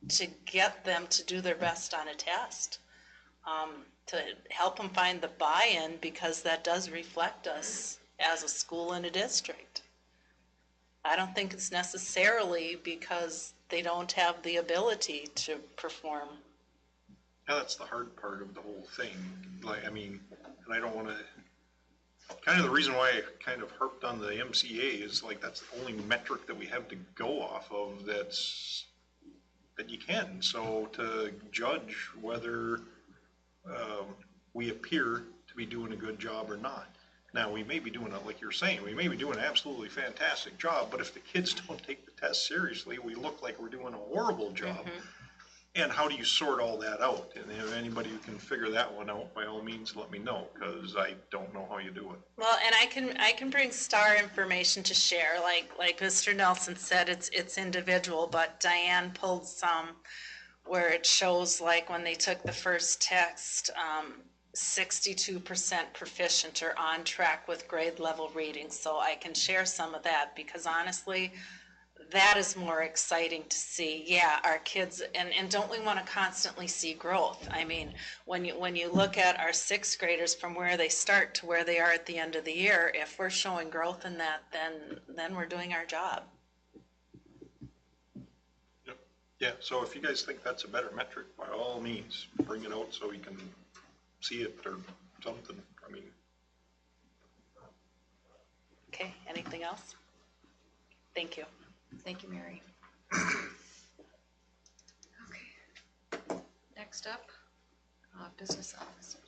to get them to do their best on a test, to help them find the buy-in, because that does reflect us as a school and a district. I don't think it's necessarily because they don't have the ability to perform.
Yeah, that's the hard part of the whole thing. And I don't want to, kind of the reason why I kind of harped on the MCA is that's the only metric that we have to go off of that you can. So to judge whether we appear to be doing a good job or not. Now, we may be doing it, like you're saying, we may be doing an absolutely fantastic job, but if the kids don't take the test seriously, we look like we're doing a horrible job. And how do you sort all that out? And if anybody who can figure that one out, by all means, let me know, because I don't know how you do it.
Well, and I can bring star information to share, like Mr. Nelson said, it's individual, but Diane pulled some where it shows like when they took the first test, 62% proficient or on track with grade level readings. So I can share some of that because honestly, that is more exciting to see. Yeah, our kids, and don't we want to constantly see growth? I mean, when you look at our sixth graders from where they start to where they are at the end of the year, if we're showing growth in that, then we're doing our job.
Yep. Yeah, so if you guys think that's a better metric, by all means, bring it out so we can see it or something. I mean.
Okay, anything else? Thank you.
Thank you, Mary. Okay. Next up, business officer.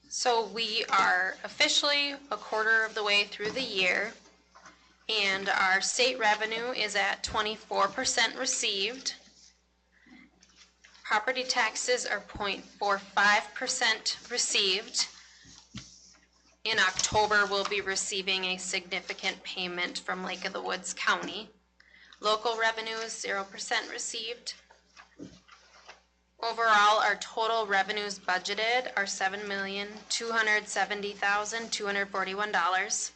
So we are officially a quarter of the way through the year, and our state revenue is at 24% received. Property taxes are 0.45% received. In October, we'll be receiving a significant payment from Lake of the Woods County. Local revenue is 0% received. Overall, our total revenues budgeted are $7,270,241.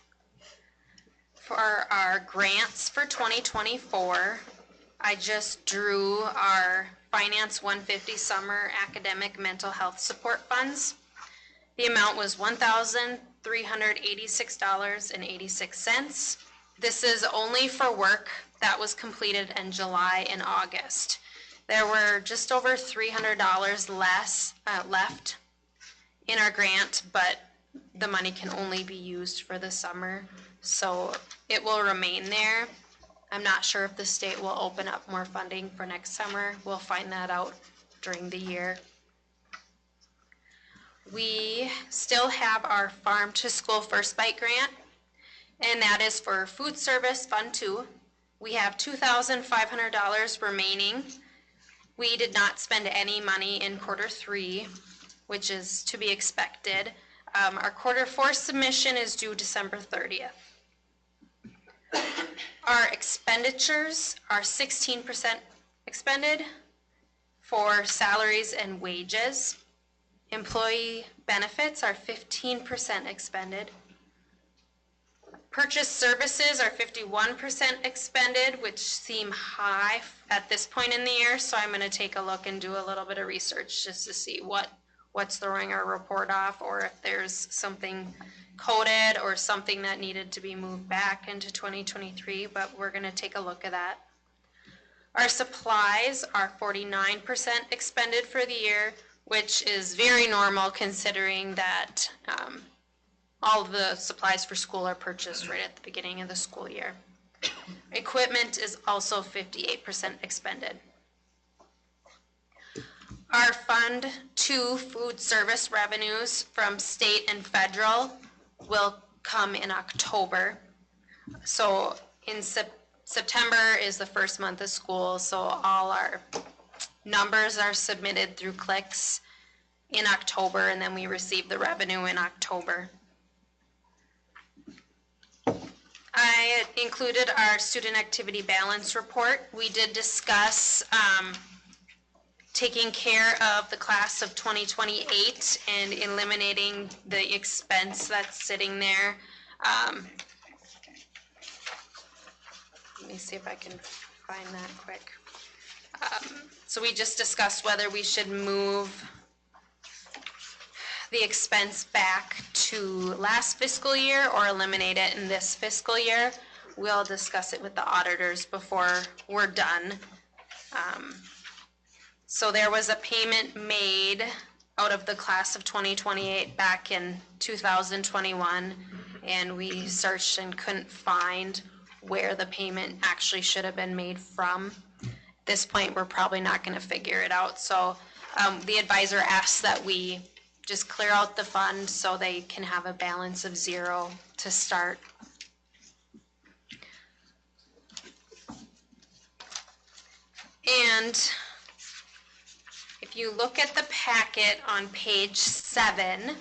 For our grants for 2024, I just drew our Finance 150 Summer Academic Mental Health Support Funds. The amount was $1,386.86. This is only for work that was completed in July and August. There were just over $300 less left in our grant, but the money can only be used for the summer, so it will remain there. I'm not sure if the state will open up more funding for next summer. We'll find that out during the year. We still have our Farm to School First Bite grant, and that is for Food Service Fund 2. We have $2,500 remaining. We did not spend any money in quarter 3, which is to be expected. Our quarter 4 submission is due December 30th. Our expenditures are 16% expended for salaries and wages. Employee benefits are 15% expended. Purchase services are 51% expended, which seem high at this point in the year, so I'm going to take a look and do a little bit of research just to see what's throwing our report off, or if there's something coded or something that needed to be moved back into 2023, but we're going to take a look at that. Our supplies are 49% expended for the year, which is very normal considering that all of the supplies for school are purchased right at the beginning of the school year. Equipment is also 58% expended. Our Fund 2 food service revenues from state and federal will come in October. So in September is the first month of school, so all our numbers are submitted through clicks in October, and then we receive the revenue in October. I included our student activity balance report. We did discuss taking care of the class of 2028 and eliminating the expense that's sitting there. Let me see if I can find that quick. So we just discussed whether we should move the expense back to last fiscal year or eliminate it in this fiscal year. We'll discuss it with the auditors before we're done. So there was a payment made out of the class of 2028 back in 2021, and we searched and couldn't find where the payment actually should have been made from. At this point, we're probably not going to figure it out. So the advisor asks that we just clear out the fund so they can have a balance of 0 to start. And if you look at the packet on page 7,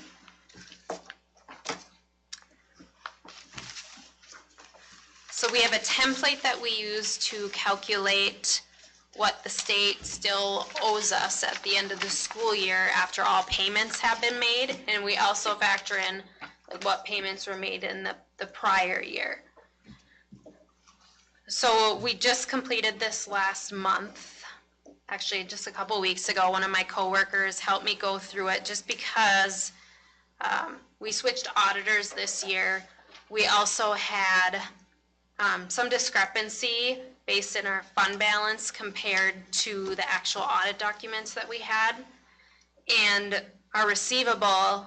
so we have a template that we use to calculate what the state still owes us at the end of the school year after all payments have been made. And we also factor in what payments were made in the prior year. So we just completed this last month. Actually, just a couple weeks ago, one of my coworkers helped me go through it just because we switched auditors this year. We also had some discrepancy based in our fund balance compared to the actual audit documents that we had. And our receivable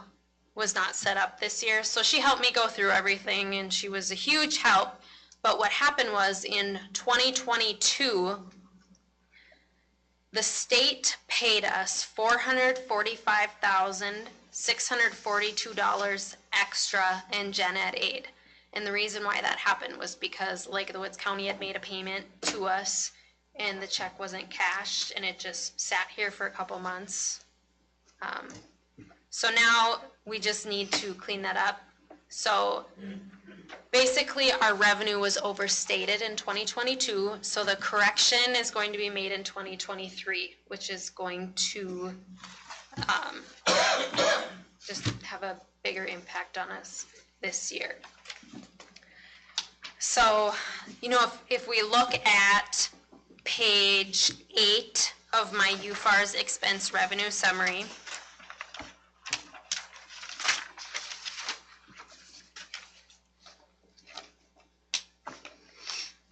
was not set up this year. So she helped me go through everything and she was a huge help. But what happened was in 2022, the state paid us $445,642 extra in gen ed aid. And the reason why that happened was because Lake of the Woods County had made a payment to us and the check wasn't cashed and it just sat here for a couple months. So now we just need to clean that up. So basically our revenue was overstated in 2022, so the correction is going to be made in 2023, which is going to just have a bigger impact on us this year. So, you know, if we look at page 8 of my UFAR's expense revenue summary,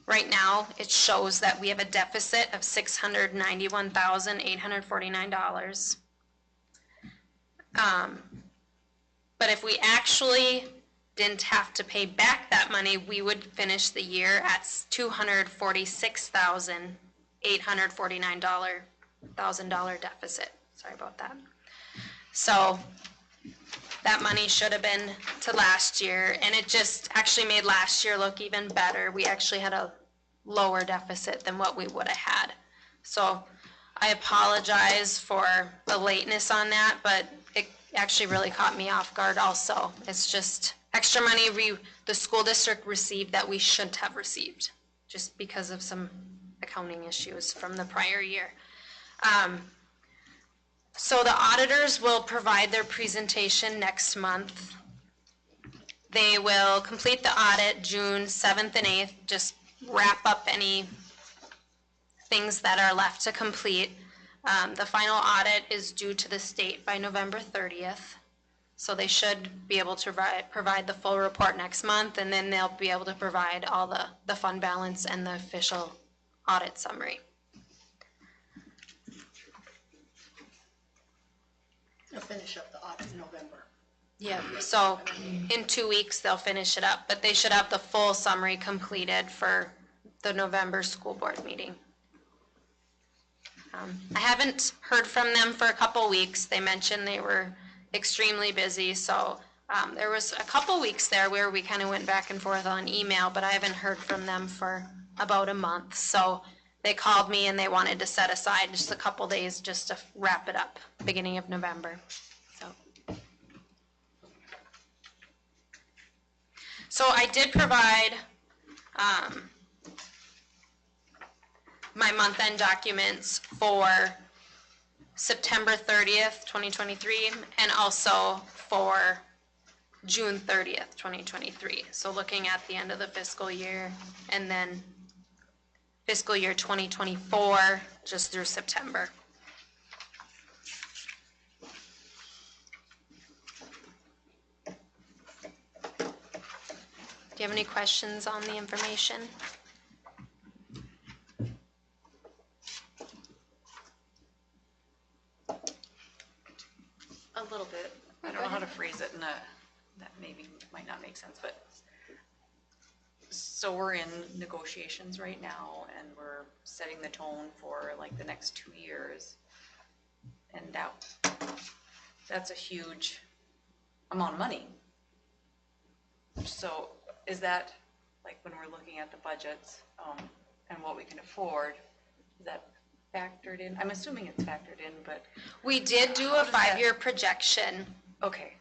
right now it shows that we have a deficit of $691,849. But if we actually didn't have to pay back that money, we would finish the year at $246,849 deficit. Sorry about that. So that money should have been to last year, and it just actually made last year look even better. We actually had a lower deficit than what we would have had. So I apologize for the lateness on that, but it actually really caught me off guard also. It's just extra money the school district received that we shouldn't have received just because of some accounting issues from the prior year. So the auditors will provide their presentation next month. They will complete the audit June 7th and 8th, just wrap up any things that are left to complete. The final audit is due to the state by November 30th. So they should be able to provide the full report next month, and then they'll be able to provide all the fund balance and the official audit summary.
They'll finish up the audit in November.
Yeah, so in 2 weeks they'll finish it up, but they should have the full summary completed for the November school board meeting. I haven't heard from them for a couple weeks. They mentioned they were extremely busy, so there was a couple weeks there where we kind of went back and forth on email, but I haven't heard from them for about a month. So they called me and they wanted to set aside just a couple days just to wrap it up, beginning of November. So I did provide my month-end documents for September 30th, 2023, and also for June 30th, 2023. So looking at the end of the fiscal year, and then fiscal year 2024, just through September. Do you have any questions on the information?
A little bit. I don't know how to phrase it in a, that maybe might not make sense, but so we're in negotiations right now and we're setting the tone for like the next 2 years.
And that's a huge amount of money. So is that, like, when we're looking at the budgets, and what we can afford, is that factored in? I'm assuming it's factored in, but.
We did do a 5-year projection
Okay.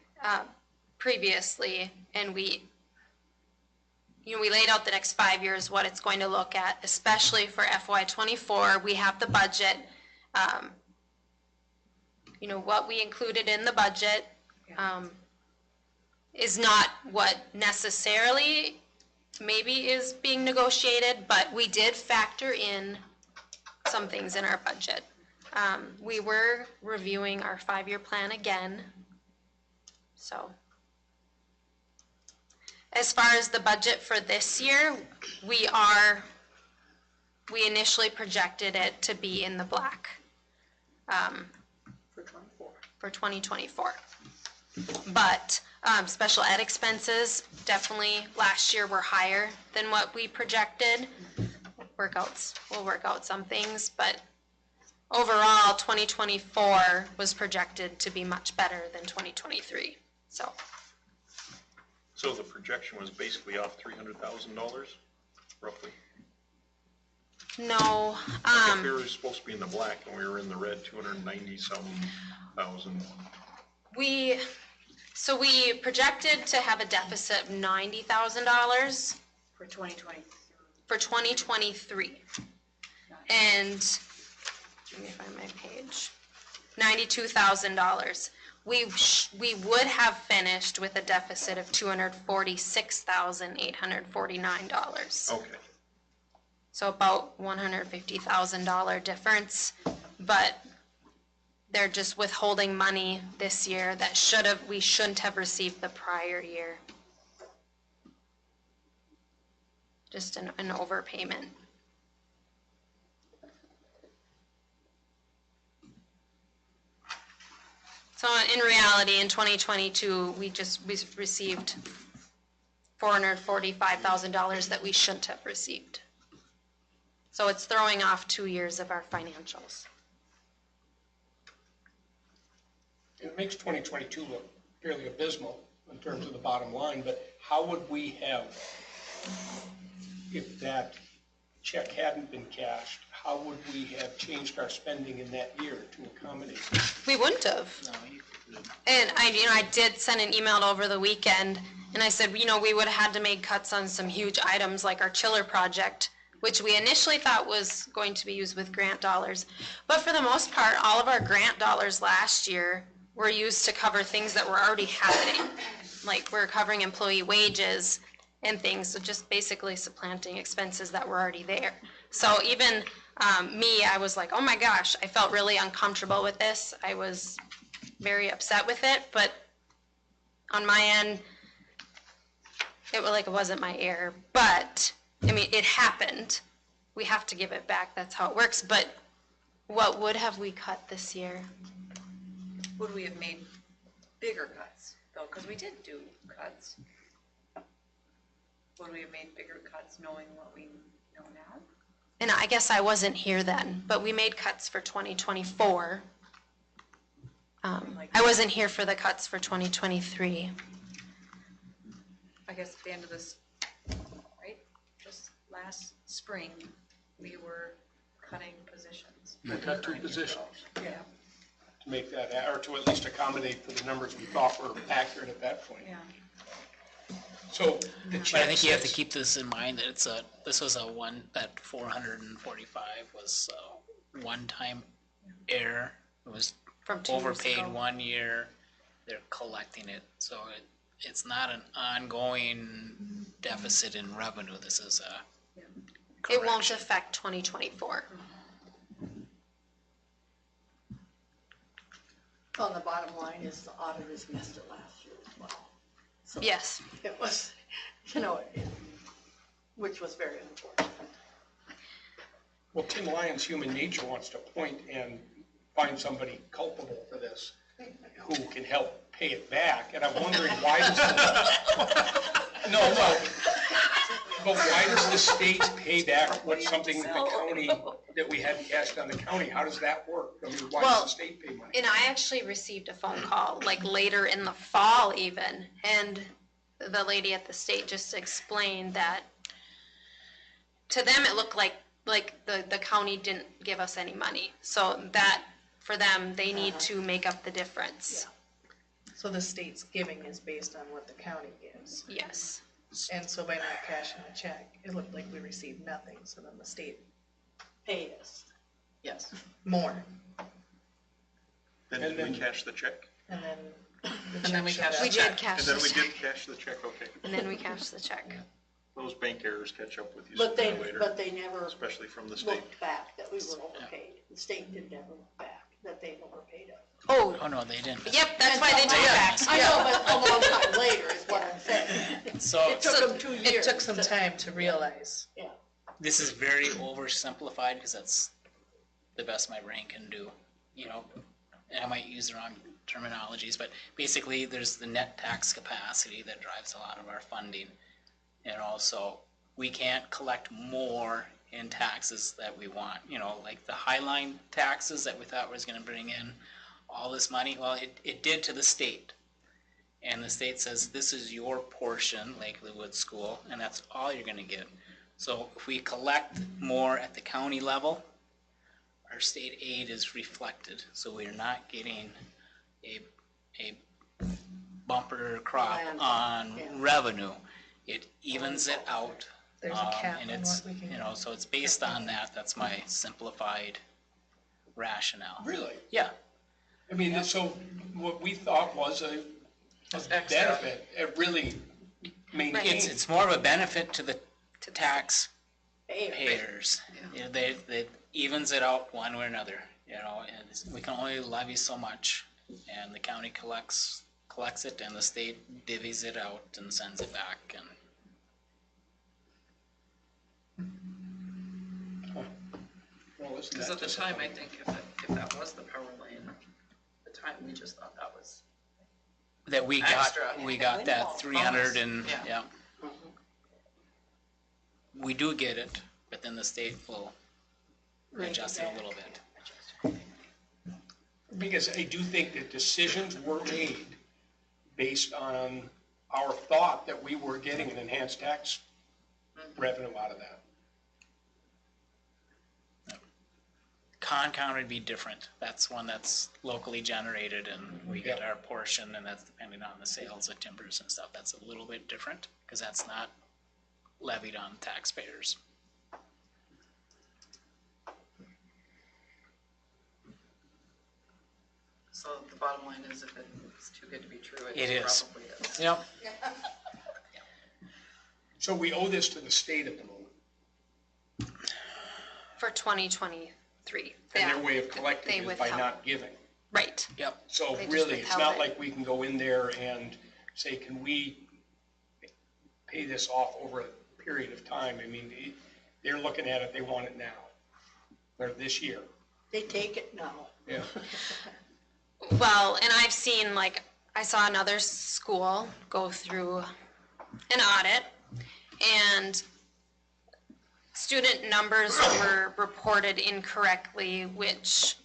Previously, and we laid out the next 5 years, what it's going to look at, especially for FY24. We have the budget, what we included in the budget is not what necessarily maybe is being negotiated, but we did factor in some things in our budget. We were reviewing our 5-year plan again, so. As far as the budget for this year, we initially projected it to be in the black. For 2024. But special ed expenses definitely last year were higher than what we projected. We'll work out some things, but overall 2024 was projected to be much better than 2023.
So the projection was basically off $300,000, roughly?
No.
If we were supposed to be in the black and we were in the red, 290-some thousand.
We projected to have a deficit of $90,000
For 2020.
for 2023. And, let me find my page, $92,000. We would have finished with a deficit of $246,849.
Okay.
So about $150,000 difference, but they're just withholding money this year that we shouldn't have received the prior year. Just an overpayment. So in reality, in 2022, we received $445,000 that we shouldn't have received. So it's throwing off 2 years of our financials.
It makes 2022 look fairly abysmal in terms of the bottom line, but how would we have, if that check hadn't been cashed, how would we have changed our spending in that year to accommodate?
We wouldn't have. And I did send an email over the weekend, and I said, we would have had to make cuts on some huge items like our chiller project, which we initially thought was going to be used with grant dollars. But for the most part, all of our grant dollars last year were used to cover things that were already happening. Like we're covering employee wages and things, so just basically supplanting expenses that were already there. So even me, I was like, oh my gosh, I felt really uncomfortable with this. I was very upset with it, but on my end, it wasn't my error. But, it happened. We have to give it back. That's how it works. But what would have we cut this year?
Would we have made bigger cuts, though? Because we did do cuts. Would we have made bigger cuts knowing what we know now?
And I guess I wasn't here then, but we made cuts for 2024. I wasn't here for the cuts for 2023.
I guess at the end of this, right, just last spring, we were cutting positions.
We cut 2 positions.
Yeah.
To make that, or to at least accommodate for the numbers we thought were accurate at that point.
Yeah.
So the
But
check
I think you have to
says-
keep this in mind that this was that 445 was a one-time error. It was
From 2 years
overpaid
ago.
1 year. They're collecting it, so it's not an ongoing deficit in revenue. This is a
It won't
correction.
affect 2024.
Well, the bottom line is the auditors missed it last year as well. So
Yes.
it was, which was very unfortunate.
Well, Tim Lyon's human nature wants to point and find somebody culpable for this who can help pay it back, and I'm wondering why does but why does the state pay back what's something that the county, that we had cashed on the county? How does that work? Why does the state pay money
And I actually received a phone call, like later in the fall even, and the lady at the state just explained that to them it looked like the county didn't give us any money. So that, for them, they need to make up the difference.
So the state's giving is based on what the county gives.
Yes.
And so by not cashing the check, it looked like we received nothing, so then the state
Paid us.
Yes.
more.
Then did we cash the check?
And then the
And then we
check showed
cashed
up.
We
the check.
did cash
And
the
then we
check.
did cash the check, okay.
And then we cashed the check.
Those bank errors catch up with you
But
sooner or later,
they never
especially from the state.
looked back that we were overpaid. The state did never look back that they overpaid us.
Oh,
Oh, no, they didn't.
yep, that's why they took it back.
I know, but a long time later is what I'm saying.
So
It took them 2 years.
It took some time to realize.
Yeah.
this is very oversimplified because that's the best my brain can do, you know, and I might use the wrong terminologies, but basically there's the net tax capacity that drives a lot of our funding. And also, we can't collect more in taxes that we want, you know, like the Highline taxes that we thought was gonna bring in all this money, well, it did to the state. And the state says, this is your portion, Lakely Woods School, and that's all you're gonna get. So if we collect more at the county level, our state aid is reflected, so we're not getting a bumper crop on revenue. It evens it out.
There's a cap
And
on
it's,
what we can
you know, so it's based on that, that's my simplified rationale.
Really?
Yeah,
I mean, so what we thought was a
extra.
benefit, it really maintains.
it's more of a benefit to the tax
Hey,
payers. You know, they evens it out one way or another, you know, and we can only levy so much, and the county collects it, and the state divvies it out and sends it back, and
Well, isn't
Because
that
at the
just
time, I
something-
think if that was the power line, at the time, we just thought that was.
that we
Extra.
got that 300 and,
Yeah.
yeah. We do get it, but then the state will adjust it a little bit.
Because I do think that decisions were made based on our thought that we were getting an enhanced tax revenue out of that.
Con would be different. That's one that's locally generated and we get our portion, and that's depending on the sales of timbers and stuff. That's a little bit different because that's not levied on taxpayers.
So the bottom line is if it's too good to be true,
It is.
probably is.
Yep.
So we owe this to the state at the moment,
For 2023.
and their
Yeah.
way of collecting
They
is by
withheld.
not giving.
Right.
Yep.
So
They just
really, it's
withheld
not
it.
like we can go in there and say, can we pay this off over a period of time? I mean, they're looking at it, they want it now, or this year.
They take it now.
Yeah.
Well, and I've seen, like, I saw another school go through an audit, and student numbers were reported incorrectly, which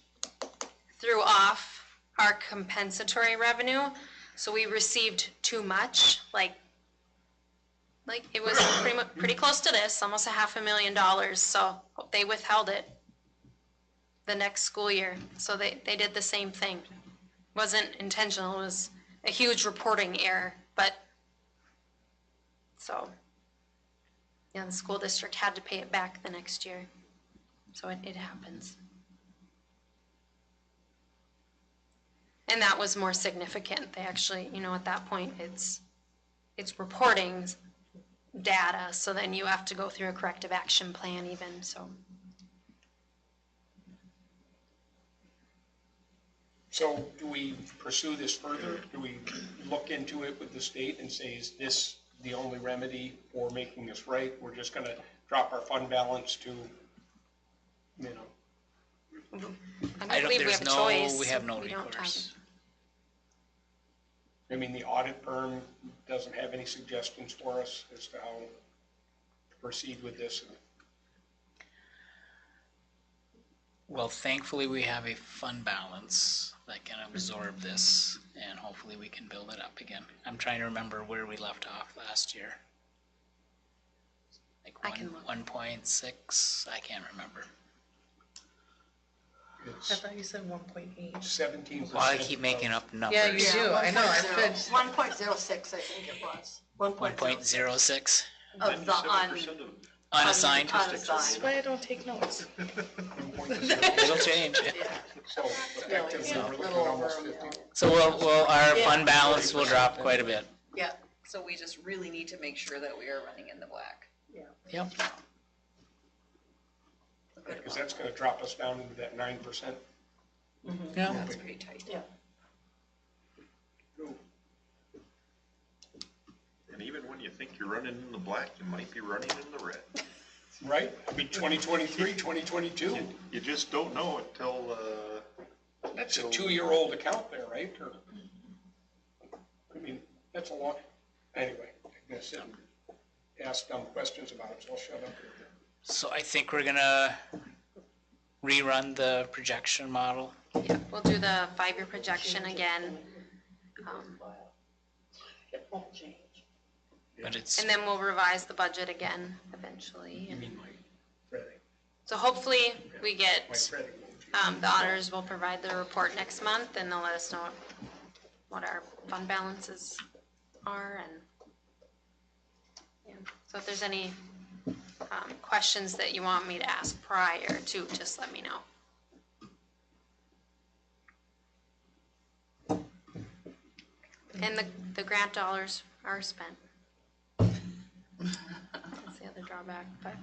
threw off our compensatory revenue. So we received too much, like it was pretty close to this, almost $500,000. So they withheld it the next school year. So they did the same thing. Wasn't intentional, it was a huge reporting error, but, so, yeah, the school district had to pay it back the next year. So it happens. And that was more significant. They actually, you know, at that point, it's reporting data, so then you have to go through a corrective action plan even, so.
So do we pursue this further? Do we look into it with the state and say, is this the only remedy for making this right? We're just gonna drop our fund balance to, you know,
I don't believe we have a choice.
We have no
We don't have-
recourse.
I mean, the audit firm doesn't have any suggestions for us as to how to proceed with this.
Well, thankfully, we have a fund balance that can absorb this, and hopefully we can build it up again. I'm trying to remember where we left off last year. Like
I can look.
1.6, I can't remember.
I
It's
thought you said 1.8.
17%.
Well, I keep making up numbers.
Yeah, you do, I know, I said,
1.06, I think it was.
1.06,
Of the
unassigned.
that's
unassigned.
why I don't take notes.
It'll change.
So effectively, we're looking at
Little over
almost
a
50.
million.
So our
Yeah.
fund balance will drop quite a bit.
Yeah,
So we just really need to make sure that we are running in the black.
Yep.
Because that's gonna drop us down into that 9%.
Yeah.
That's pretty tight.
yeah.
And even when you think you're running in the black, you might be running in the red.
Right? I mean, 2023, 2022,
You just don't know until,
that's a 2-year-old account there, right? Or, I mean, that's a long, anyway, I'm gonna sit and ask dumb questions about it, so I'll shut up.
So I think we're gonna rerun the projection model.
Yeah, we'll do the 5-year projection again.
It won't change.
But it's,
And then we'll revise the budget again eventually.
I
And
mean, my Freddie,
so hopefully we
my
get,
Freddie won't.
the auditors will provide their report next month and they'll let us know what our fund balances are and, yeah. So if there's any, questions that you want me to ask prior to, just let me know. And the grant dollars are spent. That's the other drawback, but.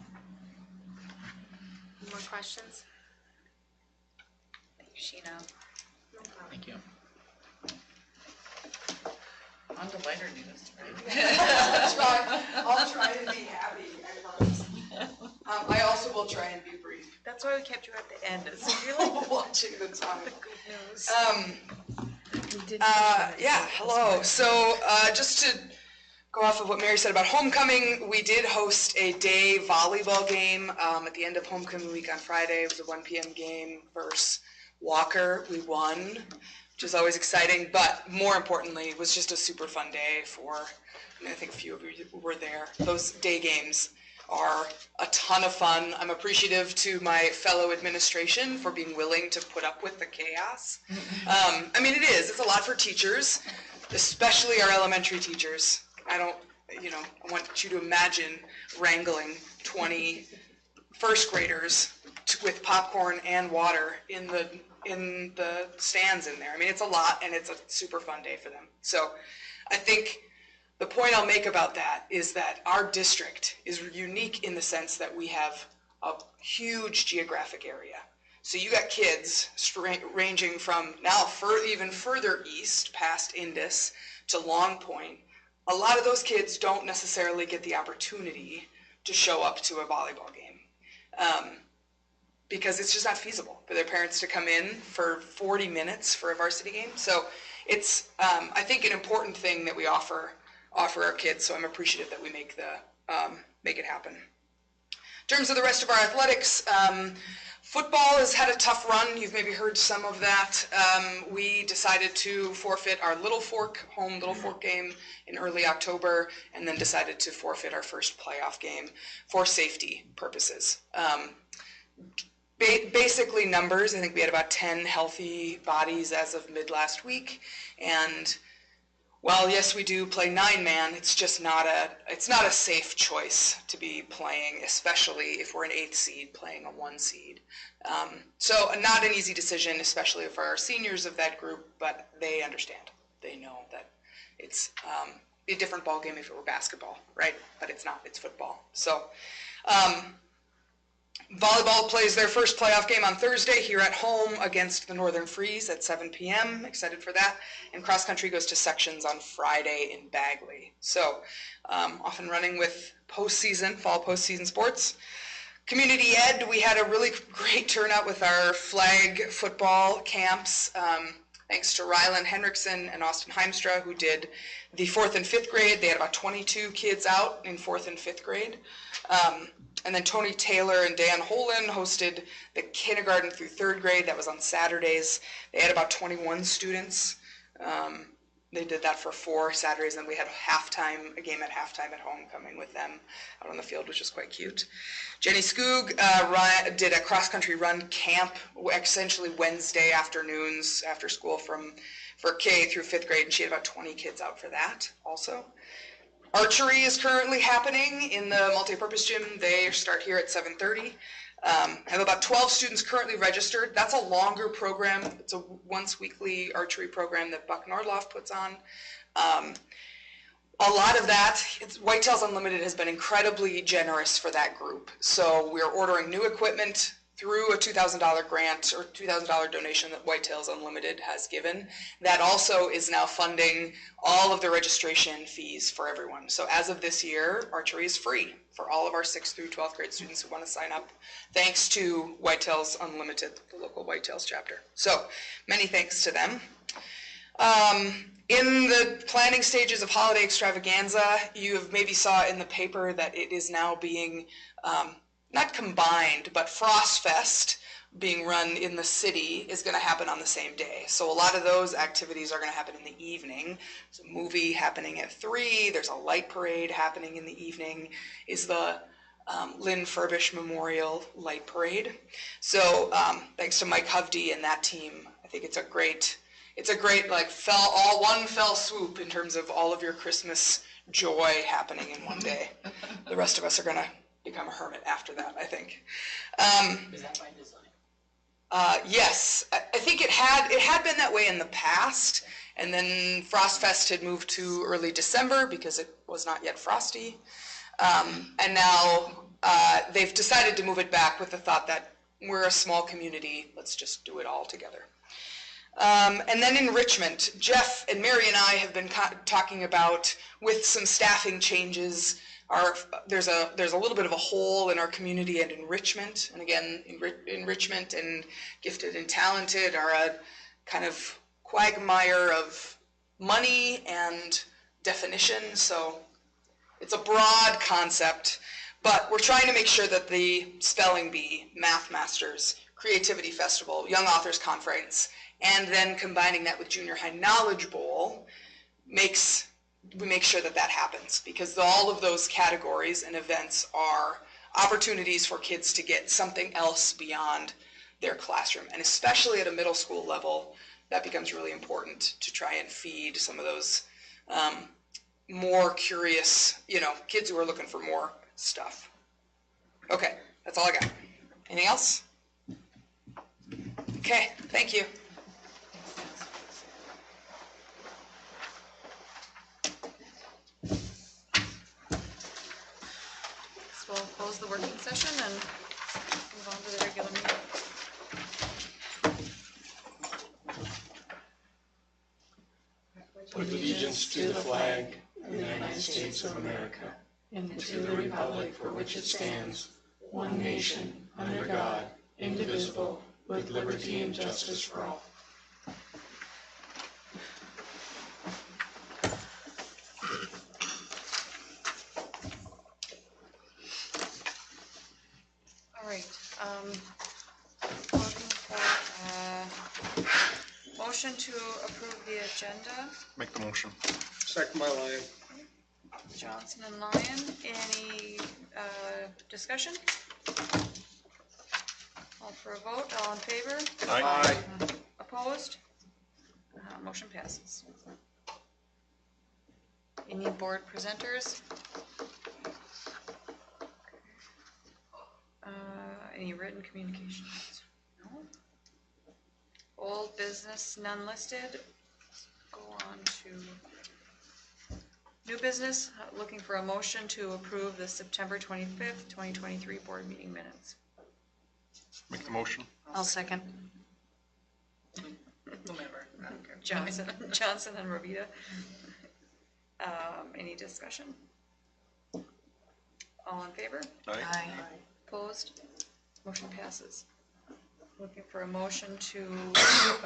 Any more questions?
Thank you, Sheena.
thank you.
On to lighter news, right?
I'll try and be happy, I promise. I also will try and be brief.
That's why we kept you at the end, is
Watching the time.
good news.
Yeah, hello. So, just to go off of what Mary said about homecoming, we did host a day volleyball game at the end of homecoming week on Friday. It was a 1 p.m. game versus Walker. We won, which is always exciting, but more importantly, it was just a super fun day I think a few of you were there. Those day games are a ton of fun. I'm appreciative to my fellow administration for being willing to put up with the chaos. I mean, it's a lot for teachers, especially our elementary teachers. I want you to imagine wrangling 20 first graders with popcorn and water in the stands in there. I mean, it's a lot, and it's a super fun day for them. So I think the point I'll make about that is that our district is unique in the sense that we have a huge geographic area. So you got kids ranging from now even further east past Indus to Long Point. A lot of those kids don't necessarily get the opportunity to show up to a volleyball game because it's just not feasible for their parents to come in for 40 minutes for a varsity game. So it's, I think, an important thing that we offer our kids, so I'm appreciative that we make it happen. In terms of the rest of our athletics, football has had a tough run. You've maybe heard some of that. We decided to forfeit our Little Fork game in early October, and then decided to forfeit our first playoff game for safety purposes. Basically numbers, I think we had about 10 healthy bodies as of mid last week, and while yes, we do play 9-man, it's just not a safe choice to be playing, especially if we're an 8th seed playing a 1 seed. So not an easy decision, especially for our seniors of that group, but they understand. They know that it's be a different ball game if it were basketball, right? But it's not, it's football. So volleyball plays their first playoff game on Thursday here at home against the Northern Freeze at 7 p.m. Excited for that. And cross country goes to sections on Friday in Bagley. So off and running with fall postseason sports. Community ed, we had a really great turnout with our flag football camps. Thanks to Rylan Henriksen and Austin Heimstra, who did the 4th and 5th grade. They had about 22 kids out in 4th and 5th grade. And then Tony Taylor and Dan Holen hosted the kindergarten through 3rd grade. That was on Saturdays. They had about 21 students. They did that for 4 Saturdays, and we had a game at halftime at homecoming with them out on the field, which was quite cute. Jenny Skoog did a cross-country run camp, essentially Wednesday afternoons after school for K through 5th grade, and she had about 20 kids out for that also. Archery is currently happening in the multipurpose gym. They start here at 7:30. I have about 12 students currently registered. That's a longer program. It's a once weekly archery program that Buck Nordloff puts on. A lot of that, Whitetails Unlimited has been incredibly generous for that group. So we're ordering new equipment through a $2,000 grant or $2,000 donation that Whitetails Unlimited has given. That also is now funding all of the registration fees for everyone. So as of this year, archery is free for all of our 6th through 12th grade students who want to sign up, thanks to Whitetails Unlimited, the local Whitetails chapter. So many thanks to them. In the planning stages of Holiday Extravaganza, you have maybe saw in the paper that it is now being not combined, but Frost Fest being run in the city is going to happen on the same day. So a lot of those activities are going to happen in the evening. There's a movie happening at 3. There's a light parade happening in the evening. Is the Lynn Furbish Memorial Light Parade. So thanks to Mike Hovde and that team, I think it's a great like all one fell swoop in terms of all of your Christmas joy happening in one day. The rest of us are going to become a hermit after that, I think.
Is that by design?
Yes, I think it had been that way in the past, and then Frost Fest had moved to early December because it was not yet frosty, and now they've decided to move it back with the thought that we're a small community, let's just do it all together. And then enrichment. Jeff and Mary and I have been talking about, with some staffing changes, there's a little bit of a hole in our community and enrichment. And again, enrichment and gifted and talented are a kind of quagmire of money and definition. So it's a broad concept, but we're trying to make sure that the Spelling Bee, Math Masters, Creativity Festival, Young Authors Conference, and then combining that with Junior High Knowledge Bowl we make sure that happens, because all of those categories and events are opportunities for kids to get something else beyond their classroom. And especially at a middle school level, that becomes really important to try and feed some of those more curious, kids who are looking for more stuff. Okay, that's all I got. Anything else? Okay, thank you.
So we'll close the working session and move on to the regular meeting.
With allegiance to the flag of the United States of America, and to the republic for which it stands, one nation, under God, indivisible, with liberty and justice for all.
All right, looking for a motion to approve the agenda.
Make the motion.
Second by Lyon.
Johnson and Lyon, any discussion? Call for a vote, all in favor?
Aye.
Opposed? Motion passes. Any board presenters? Any written communications? No. Old business, none listed. Go on to new business, looking for a motion to approve the September 25th, 2023 board meeting minutes.
Make the motion.
I'll second.
Whomever. Johnson and Rovita. Any discussion? All in favor?
Aye.
Opposed? Motion passes. Looking for a motion to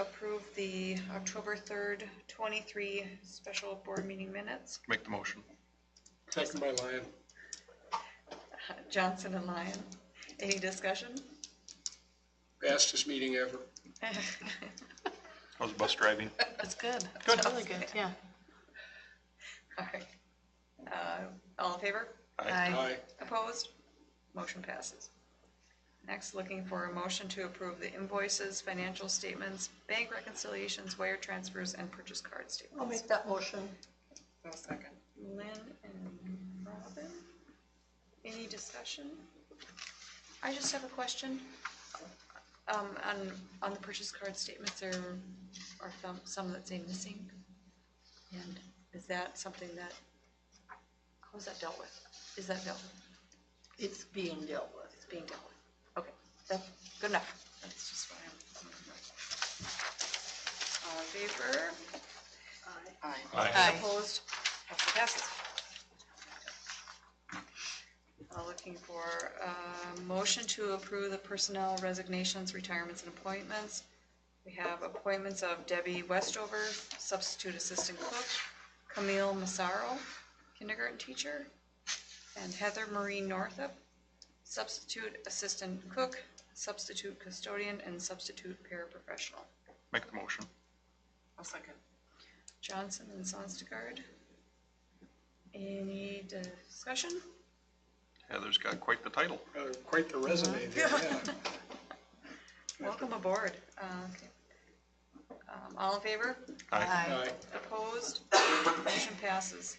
approve the October 3rd, 23 special board meeting minutes.
Make the motion.
Second by Lyon.
Johnson and Lyon. Any discussion?
Fastest meeting ever.
How's bus driving?
It's good.
Good.
It's really good, yeah.
All right. All in favor?
Aye.
Aye.
Opposed? Motion passes. Next, looking for a motion to approve the invoices, financial statements, bank reconciliations, wire transfers, and purchase card
I'll
statements.
make that motion.
I'll second.
Lynn and Robin. Any discussion? I just have a question. On the purchase card statements, there are some that say missing. And is that something that, how is that dealt with? Is that dealt with?
It's being dealt with.
It's being dealt with. Okay, that's good enough. That's just what I'm. All in favor?
Aye.
Aye.
Opposed? Motion passes. Looking for a motion to approve the personnel resignations, retirements, and appointments. We have appointments of Debbie Westover, substitute assistant cook, Camille Massaro, kindergarten teacher, and Heather Marie Northup, substitute assistant cook, substitute custodian, and substitute paraprofessional.
Make the motion.
I'll second.
Johnson and Sonstegard. Any discussion?
Heather's got quite the title.
Quite the resume there, yeah.
Welcome aboard. Okay. All in favor?
Aye.
Aye.
Opposed? Motion passes.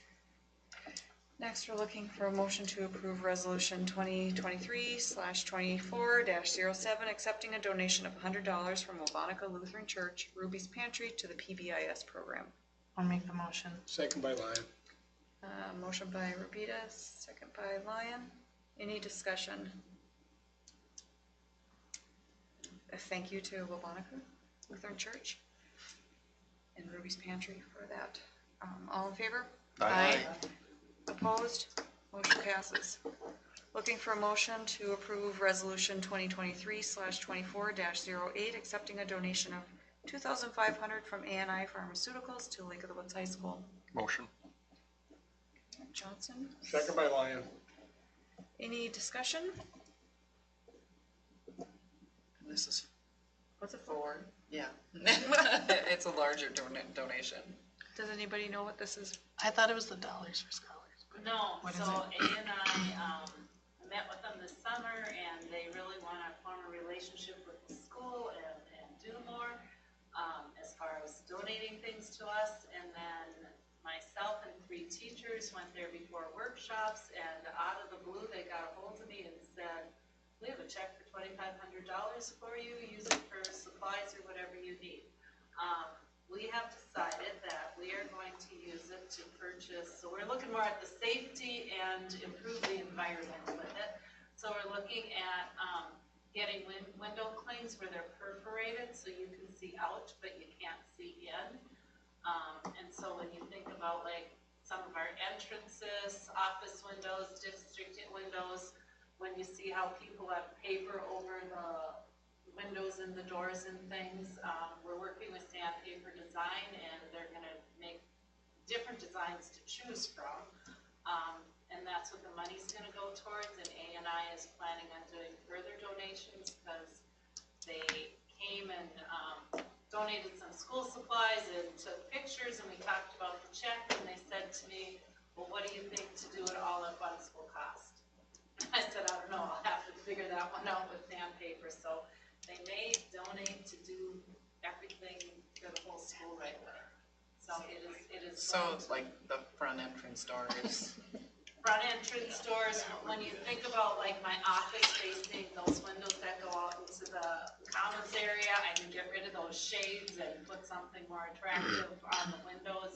Next, we're looking for a motion to approve resolution 2023/24-07, accepting a donation of $100 from Wabonica Lutheran Church, Ruby's Pantry, to the PBIS program.
I'll make the motion.
Second by Lyon.
Motion by Rubita, second by Lyon. Any discussion? A thank you to Wabonica Lutheran Church and Ruby's Pantry for that. All in favor?
Aye.
Opposed? Motion passes. Looking for a motion to approve resolution 2023/24-08, accepting a donation of $2,500 from A&I Pharmaceuticals to Lake of the Woods High School.
Motion.
Johnson,
Second by Lyon.
any discussion?
This is
What's it for?
yeah. It's a larger donation.
Does anybody know what this is?
I thought it was the Dollars for Scholars. but
No,
what is
so
it?
A and I met with them this summer, and they really want to form a relationship with the school and do more as far as donating things to us. And then myself and 3 teachers went there before workshops, and out of the blue, they got a hold of me and said, we have a check for $2,500 for you, use it for supplies or whatever you need. We have decided that we are going to use it to purchase, so we're looking more at the safety and improve the environment with it. So we're looking at getting window clings where they're perforated so you can see out but you can't see in. And so when you think about like some of our entrances, office windows, district windows, when you see how people have paper over the windows and the doors and things, we're working with Sandpaper Design, and they're gonna make different designs to choose from. And that's what the money's gonna go towards, and A&I is planning on doing further donations because they came and donated some school supplies and took pictures, and we talked about the check, and they said to me, well, what do you think to do it all at once will cost? I said, I don't know, I'll have to figure that one out with Sandpaper. So they may donate to do everything for the whole school right away. So it is.
So like the front entrance doors.
Front entrance doors, when you think about like my office facing those windows that go out into the commons area, I can get rid of those shades and put something more attractive on the windows.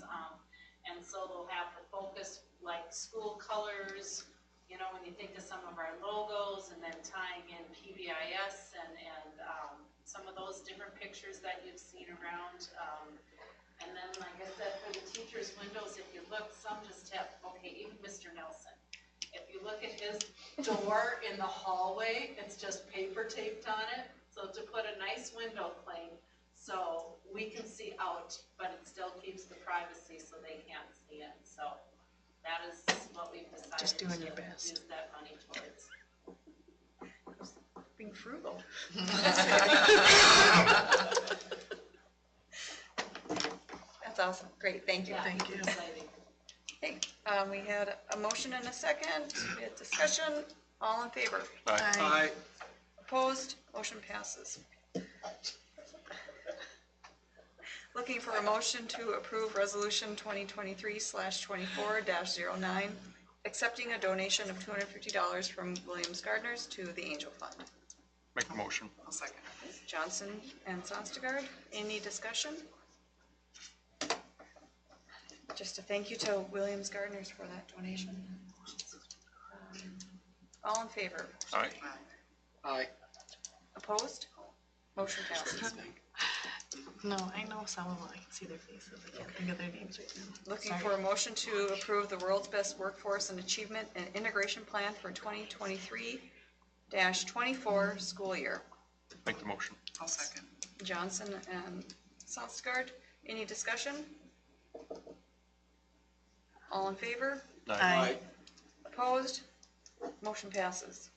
And so they'll have the focus like school colors, you know, when you think of some of our logos, and then tying in PBIS and some of those different pictures that you've seen around. And then, like I said, for the teachers' windows, if you look, some just have, okay, even Mr. Nelson. If you look at his door in the hallway, it's just paper taped on it. So So to put a nice window plane, so we can see out, but it still keeps the privacy so they can't see in. So that is what we've decided
Just doing your
to
best.
use that money towards.
Being frugal. That's awesome. Great, thank you.
Yeah,
Thank
it's
you.
exciting.
Okay, we had a motion and a second, we had discussion, all in favor?
Aye.
Opposed, motion passes. Looking for a motion to approve resolution 2023/24-09, accepting a donation of $250 from Williams Gardeners to the Angel Fund.
Make the motion.
I'll second.
Johnson and Sonstigard, any discussion? Just a thank you to Williams Gardeners for that donation. All in favor?
All right.
Aye.
Opposed? Motion passes.
No, I know some of them, I can see their faces, I can't think of their names right now.
Looking for a motion to approve the World's Best Workforce and Achievement and Integration Plan for 2023-24 school year.
Make the motion.
I'll second.
Johnson and Southgard, any discussion? All in favor?
Aye.
Opposed? Motion passes.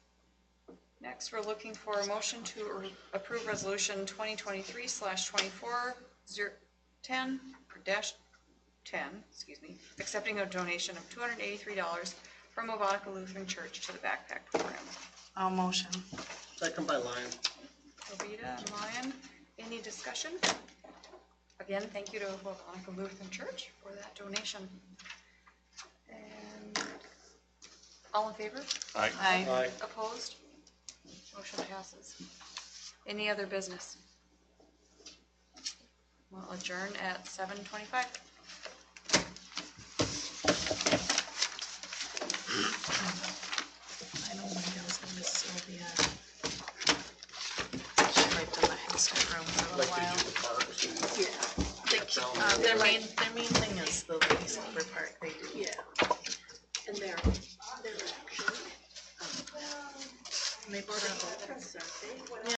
Next, we're looking for a motion to approve resolution 2023/24-10, accepting a donation of $283 from Ovatica Lutheran Church to the backpack program.
I'll motion.
Second by Lyon.
Ovita and Lyon, any discussion? Again, thank you to Ovatica Lutheran Church for that donation. And all in favor?
Aye.
Aye.
Opposed? Motion passes. Any other business? We'll adjourn at 7:25.
I know my girl's name is Sylvia. She lived in the Hempstead room for a little while. Their main thing is the Ladies Slumber Park, they do.
Yeah. And they're actually,
And they bought out